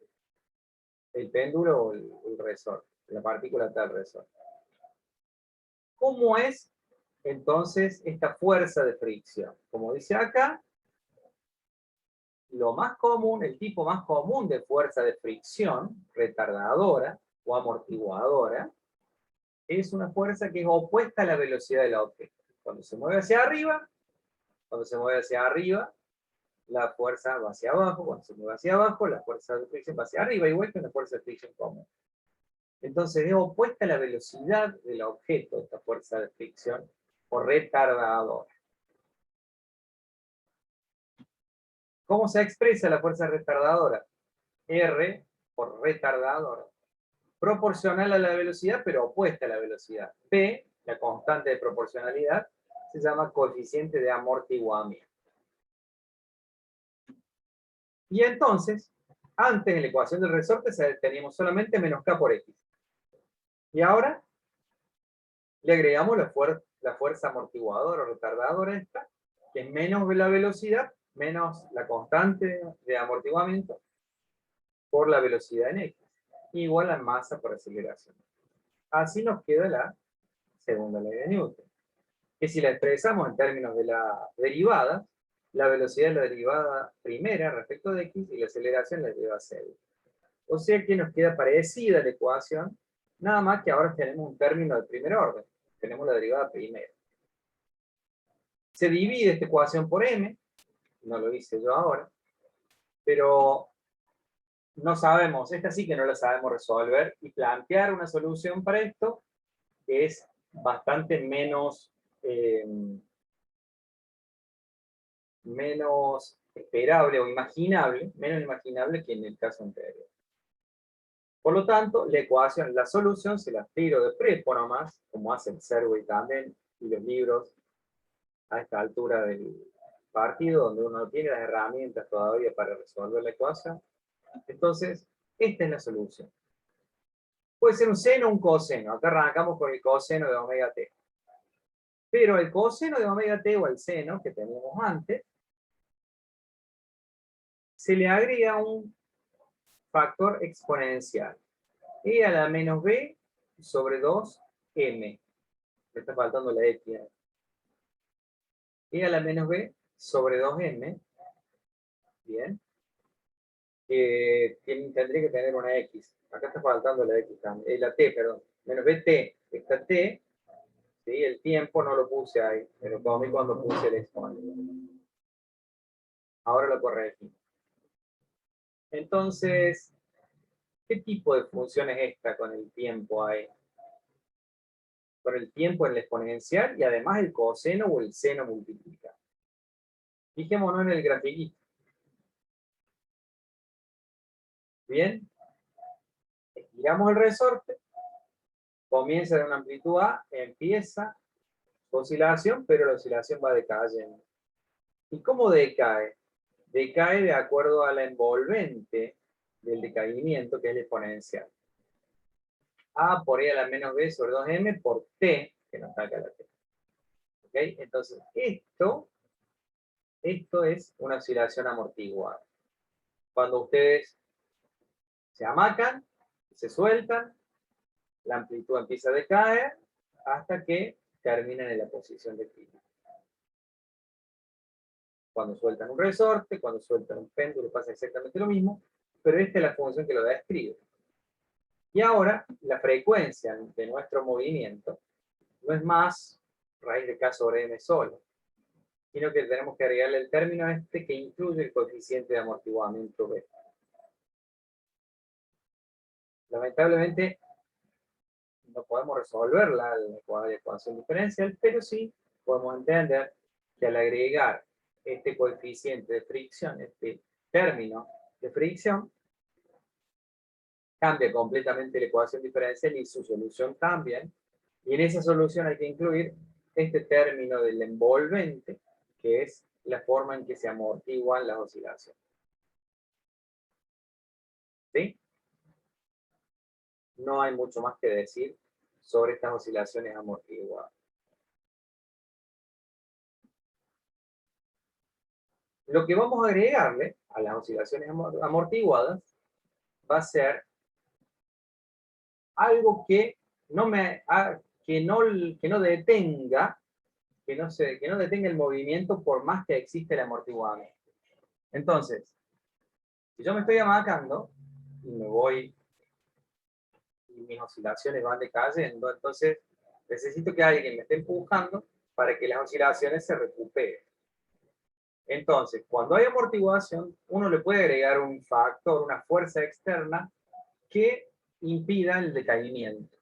El péndulo o el resorte, la partícula tal resorte. ¿Cómo es entonces esta fuerza de fricción? Como dice acá, lo más común, el tipo más común de fuerza de fricción, retardadora o amortiguadora, es una fuerza que es opuesta a la velocidad del objeto. Cuando se mueve hacia arriba, la fuerza va hacia abajo. Cuando se mueve hacia abajo, la fuerza de fricción va hacia arriba, igual que una fuerza de fricción común. Entonces es opuesta a la velocidad del objeto, esta fuerza de fricción, o retardadora. ¿Cómo se expresa la fuerza retardadora? R por retardadora. Proporcional a la velocidad, pero opuesta a la velocidad. P, la constante de proporcionalidad, se llama coeficiente de amortiguamiento. Y entonces, antes en la ecuación del resorte teníamos solamente menos K por X. Y ahora le agregamos la fuerza amortiguadora o retardadora esta, que es menos la velocidad, menos la constante de amortiguamiento, por la velocidad en X, igual a masa por aceleración. Así nos queda la segunda ley de Newton, que si la expresamos en términos de la derivada, la velocidad es la derivada primera respecto de X y la aceleración la derivada cero. O sea que nos queda parecida la ecuación, nada más que ahora tenemos un término de primer orden. Tenemos la derivada primera. Se divide esta ecuación por m, no lo hice yo ahora, pero no sabemos, esta sí que no la sabemos resolver, y plantear una solución para esto es bastante menos esperable o imaginable, menos imaginable que en el caso anterior. Por lo tanto, la ecuación, la solución, se la tiro de prepo nomás, como hace el Serway también, y los libros a esta altura del partido, donde uno no tiene las herramientas todavía para resolver la ecuación. Entonces, esta es la solución. Puede ser un seno o un coseno. Acá arrancamos con el coseno de omega t. Pero el coseno de omega t o el seno que teníamos antes, se le agrega un factor exponencial. E a la menos b sobre 2m. Me está faltando la x. E a la menos b sobre 2m. Bien. Tendría que tener una x. Acá está faltando la x también. La t, perdón. Menos bt. Esta t, ¿sí? El tiempo no lo puse ahí. Me lo comí cuando puse el exponente. Ahora lo corregí. Entonces, ¿qué tipo de función es esta con el tiempo ahí? Con el tiempo en la exponencial y además el coseno o el seno multiplica. Fijémonos en el grafiquito. Bien. Estiramos el resorte. Comienza de una amplitud A, empieza su oscilación, pero la oscilación va decayendo. ¿Y cómo decae? Decae de acuerdo a la envolvente del decaimiento, que es la exponencial. A por E a la menos B sobre 2M por T, que nos saca la T. ¿Ok? Entonces, esto es una oscilación amortiguada. Cuando ustedes se amacan, se sueltan, la amplitud empieza a decaer hasta que terminan en la posición de equilibrio. Cuando sueltan un resorte, cuando sueltan un péndulo, pasa exactamente lo mismo, pero esta es la función que lo describe. Y ahora, la frecuencia de nuestro movimiento no es más raíz de K sobre M solo, sino que tenemos que agregarle el término este que incluye el coeficiente de amortiguamiento B. Lamentablemente, no podemos resolver la ecuación diferencial, pero sí podemos entender que al agregar este coeficiente de fricción, este término de fricción, cambia completamente la ecuación diferencial y su solución también. Y en esa solución hay que incluir este término del envolvente, que es la forma en que se amortiguan las oscilaciones. ¿Sí? No hay mucho más que decir sobre estas oscilaciones amortiguadas. Lo que vamos a agregarle a las oscilaciones amortiguadas va a ser algo que no detenga el movimiento por más que existe el amortiguamiento. Entonces, si yo me estoy amacando y me voy y mis oscilaciones van decayendo, entonces necesito que alguien me esté empujando para que las oscilaciones se recuperen. Entonces, cuando hay amortiguación, uno le puede agregar un factor, una fuerza externa que impida el decaimiento.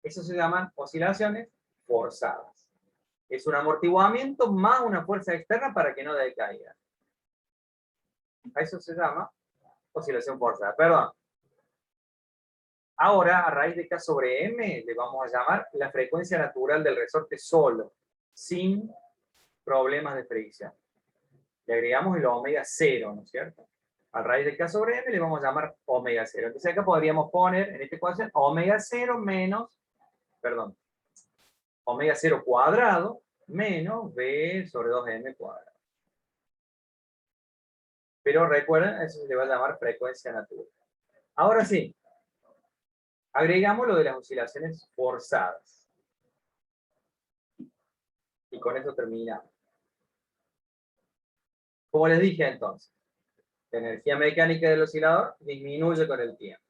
Eso se llaman oscilaciones forzadas. Es un amortiguamiento más una fuerza externa para que no decaiga. A eso se llama oscilación forzada. Perdón. Ahora, a raíz de K sobre M, le vamos a llamar la frecuencia natural del resorte solo, sin problemas de fricción. Le agregamos el omega 0, ¿no es cierto? A raíz de K sobre M le vamos a llamar omega 0. Entonces acá podríamos poner en esta ecuación omega 0 menos, perdón, omega 0 cuadrado menos B sobre 2M cuadrado. Pero recuerden, eso se le va a llamar frecuencia natural. Ahora sí, agregamos lo de las oscilaciones forzadas. Y con esto terminamos. Como les dije entonces, la energía mecánica del oscilador disminuye con el tiempo.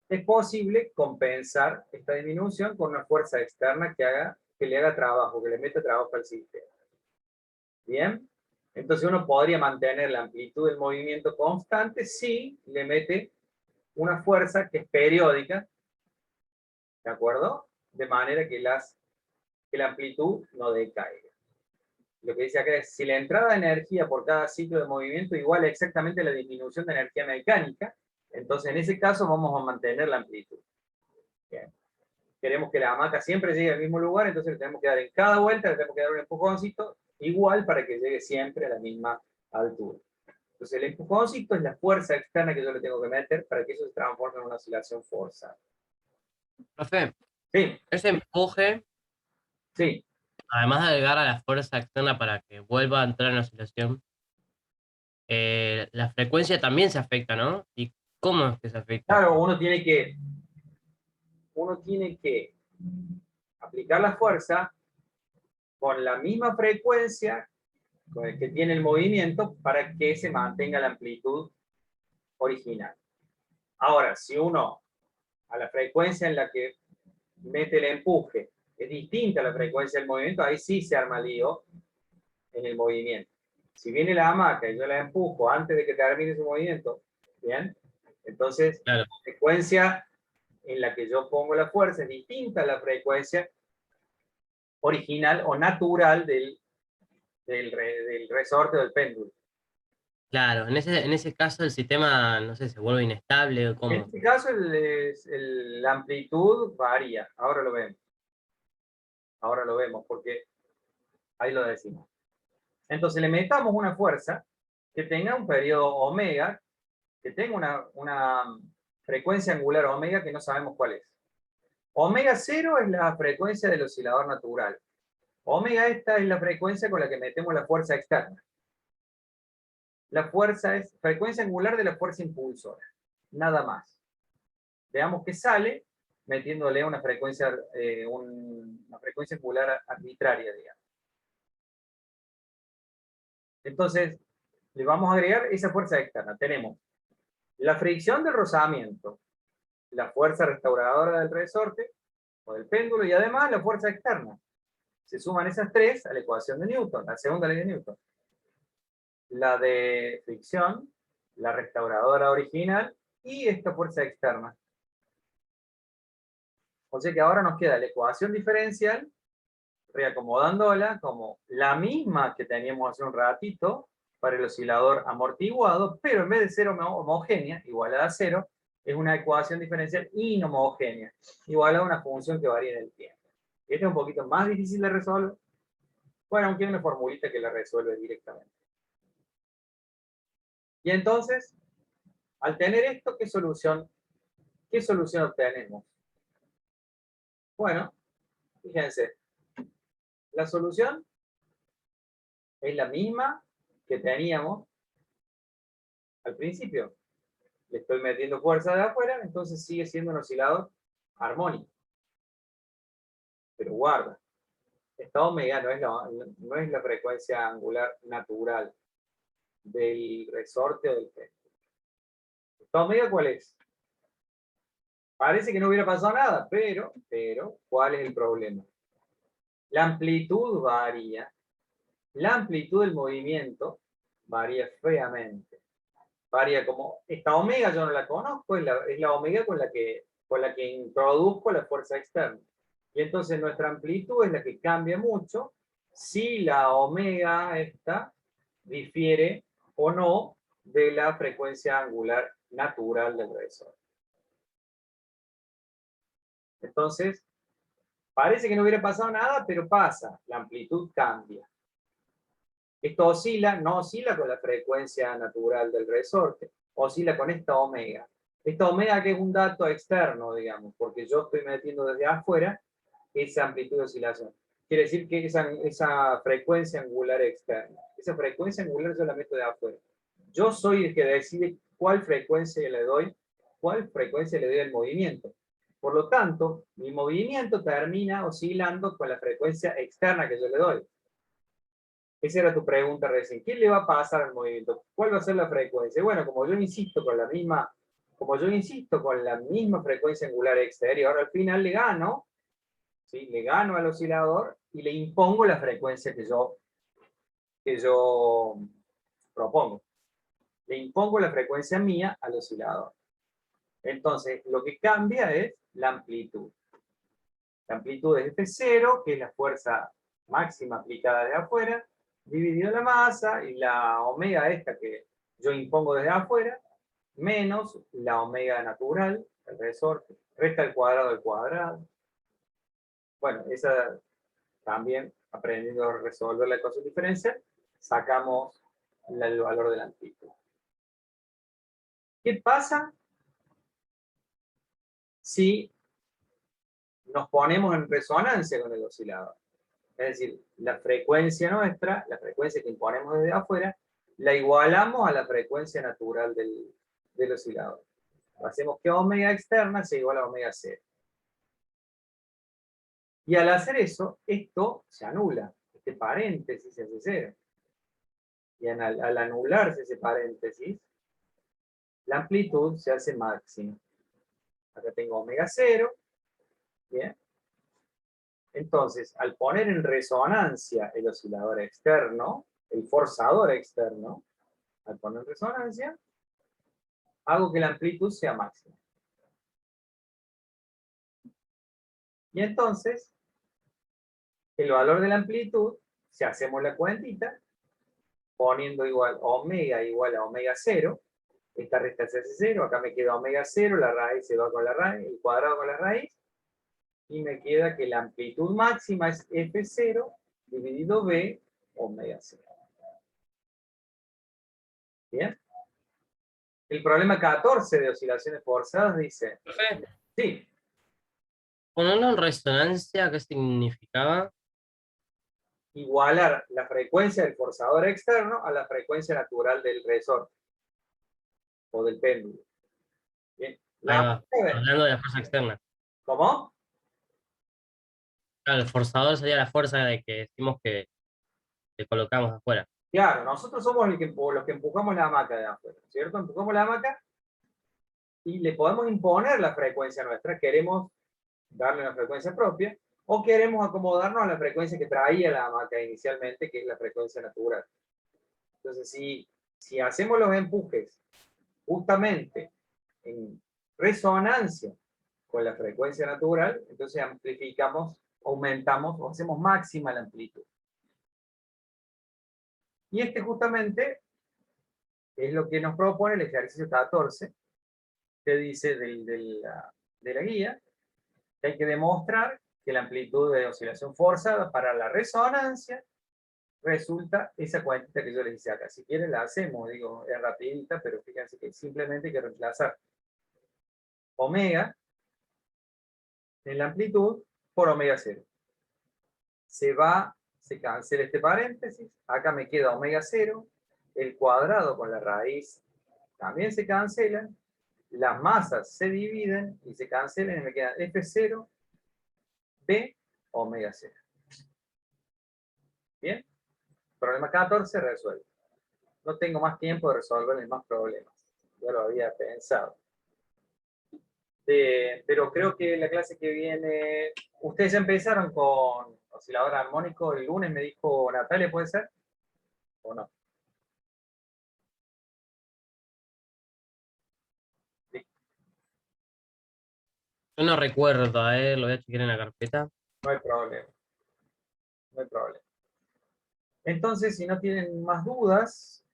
Es posible compensar esta disminución con una fuerza externa que le haga trabajo, que le meta trabajo al sistema. ¿Bien? Entonces uno podría mantener la amplitud del movimiento constante si le mete una fuerza que es periódica, ¿de acuerdo? De manera que la amplitud no decaiga. Lo que dice acá es, si la entrada de energía por cada ciclo de movimiento iguala exactamente la disminución de energía mecánica, entonces en ese caso vamos a mantener la amplitud. Bien. Queremos que la hamaca siempre llegue al mismo lugar, entonces le tenemos que dar en cada vuelta, le tenemos que dar un empujoncito igual para que llegue siempre a la misma altura. Entonces el empujoncito es la fuerza externa que yo le tengo que meter para que eso se transforme en una oscilación forzada. Profe, Sí, ese empuje, sí. además de agregar a la fuerza externa para que vuelva a entrar en la oscilación, la frecuencia también se afecta, ¿no? ¿Y cómo es que se afecta? Claro, uno tiene que aplicar la fuerza con la misma frecuencia con el que tiene el movimiento para que se mantenga la amplitud original. Ahora, si uno a la frecuencia en la que mete el empuje es distinta a la frecuencia del movimiento, ahí sí se arma lío en el movimiento. Si viene la hamaca y yo la empujo antes de que termine su movimiento, ¿bien? Entonces, Claro. la frecuencia en la que yo pongo la fuerza es distinta a la frecuencia original o natural del resorte o del péndulo. Claro, en ese caso el sistema, no sé, se vuelve inestable o En cómo. este caso la amplitud varía, ahora lo vemos. Ahora lo vemos porque ahí lo decimos. Entonces le metamos una fuerza que tenga un periodo omega, que tenga una frecuencia angular omega que no sabemos cuál es. Omega 0 es la frecuencia del oscilador natural. Omega esta es la frecuencia con la que metemos la fuerza externa. La fuerza es frecuencia angular de la fuerza impulsora. Nada más. Veamos que sale metiéndole una frecuencia angular arbitraria, digamos. Entonces, le vamos a agregar esa fuerza externa. Tenemos la fricción del rozamiento, la fuerza restauradora del resorte o del péndulo y además la fuerza externa. Se suman esas tres a la ecuación de Newton, la segunda ley de Newton. La de fricción, la restauradora original y esta fuerza externa. O sea que ahora nos queda la ecuación diferencial, reacomodándola como la misma que teníamos hace un ratito para el oscilador amortiguado, pero en vez de ser homogénea, igualada a 0, es una ecuación diferencial inhomogénea, igualada a una función que varía en el tiempo. Este es un poquito más difícil de resolver. Bueno, aunque hay una formulita que la resuelve directamente. Y entonces, al tener esto, ¿qué solución obtenemos? Bueno, fíjense, la solución es la misma que teníamos al principio. Le estoy metiendo fuerza de afuera, entonces sigue siendo un oscilador armónico. Pero guarda, esta omega no es la frecuencia angular natural del resorte o del péndulo. ¿Esta omega cuál es? Parece que no hubiera pasado nada, pero, ¿cuál es el problema? La amplitud varía. La amplitud del movimiento varía feamente. Varía como, esta omega yo no la conozco, es la omega con la que introduzco la fuerza externa. Y entonces nuestra amplitud es la que cambia mucho si la omega esta difiere o no de la frecuencia angular natural del resorte. Entonces, parece que no hubiera pasado nada, pero pasa, la amplitud cambia. Esto oscila, no oscila con la frecuencia natural del resorte, oscila con esta omega. Esta omega que es un dato externo, digamos, porque yo estoy metiendo desde afuera esa amplitud de oscilación. Quiere decir que esa frecuencia angular externa, esa frecuencia angular yo la meto de afuera. Yo soy el que decide cuál frecuencia le doy al movimiento. Por lo tanto, mi movimiento termina oscilando con la frecuencia externa que yo le doy. Esa era tu pregunta recién. ¿Qué le va a pasar al movimiento? ¿Cuál va a ser la frecuencia? Bueno, como yo insisto con la misma frecuencia angular exterior, al final le gano, ¿sí? Le gano al oscilador y le impongo la frecuencia que yo propongo. Le impongo la frecuencia mía al oscilador. Entonces, lo que cambia es la amplitud. La amplitud es F0, que es la fuerza máxima aplicada de afuera, dividido la masa, y la omega esta que yo impongo desde afuera, menos la omega natural, el resorte, resta el cuadrado del cuadrado. Bueno, esa también, aprendiendo a resolver la ecuación diferencial, sacamos el valor de la amplitud. ¿Qué pasa si nos ponemos en resonancia con el oscilador? Es decir, la frecuencia nuestra, la frecuencia que imponemos desde afuera, la igualamos a la frecuencia natural del oscilador. Hacemos que omega externa sea igual a omega cero. Y al hacer eso, esto se anula. Este paréntesis se hace cero. Y al anularse ese paréntesis, la amplitud se hace máxima. Acá tengo omega cero. Bien. Entonces, al poner en resonancia el oscilador externo, el forzador externo, al poner en resonancia, hago que la amplitud sea máxima. Y entonces, el valor de la amplitud, si hacemos la cuentita, poniendo omega igual a omega cero, esta resta se hace cero, acá me queda omega cero, la raíz se va con la raíz, el cuadrado con la raíz, y me queda que la amplitud máxima es F0 dividido B omega cero. ¿Bien? El problema 14 de oscilaciones forzadas dice... Profe, Sí, ponerlo en resonancia, ¿qué significaba? igualar la frecuencia del forzador externo a la frecuencia natural del resorte o del péndulo. Bien. Ahí va, hablando de la fuerza externa. ¿Cómo? Claro, el forzador sería la fuerza de que decimos que colocamos afuera. Claro, nosotros somos los que empujamos la hamaca de afuera, ¿cierto? Empujamos la hamaca y le podemos imponer la frecuencia nuestra. Queremos darle una frecuencia propia o queremos acomodarnos a la frecuencia que traía la hamaca inicialmente, que es la frecuencia natural. Entonces, si hacemos los empujes justamente en resonancia con la frecuencia natural, entonces amplificamos, aumentamos o hacemos máxima la amplitud. Y este justamente es lo que nos propone el ejercicio 14, que dice de la guía, que hay que demostrar que la amplitud de oscilación forzada para la resonancia resulta esa cuantita que yo les hice acá. Si quieren la hacemos, digo, es rapidita, pero fíjense que simplemente hay que reemplazar omega en la amplitud por omega cero. Se cancela este paréntesis, acá me queda omega cero, el cuadrado con la raíz también se cancelan, las masas se dividen y se cancelan y me queda F0 B omega cero. Bien, problema 14 resuelto. No tengo más tiempo de resolverles más problemas. Ya lo había pensado. Pero creo que la clase que viene, ustedes ya empezaron con oscilador armónico el lunes, me dijo Natalia, ¿puede ser? ¿O no? Sí, Yo no recuerdo, lo voy a chequear en la carpeta. no hay problema, no hay problema. Entonces, si no tienen más dudas,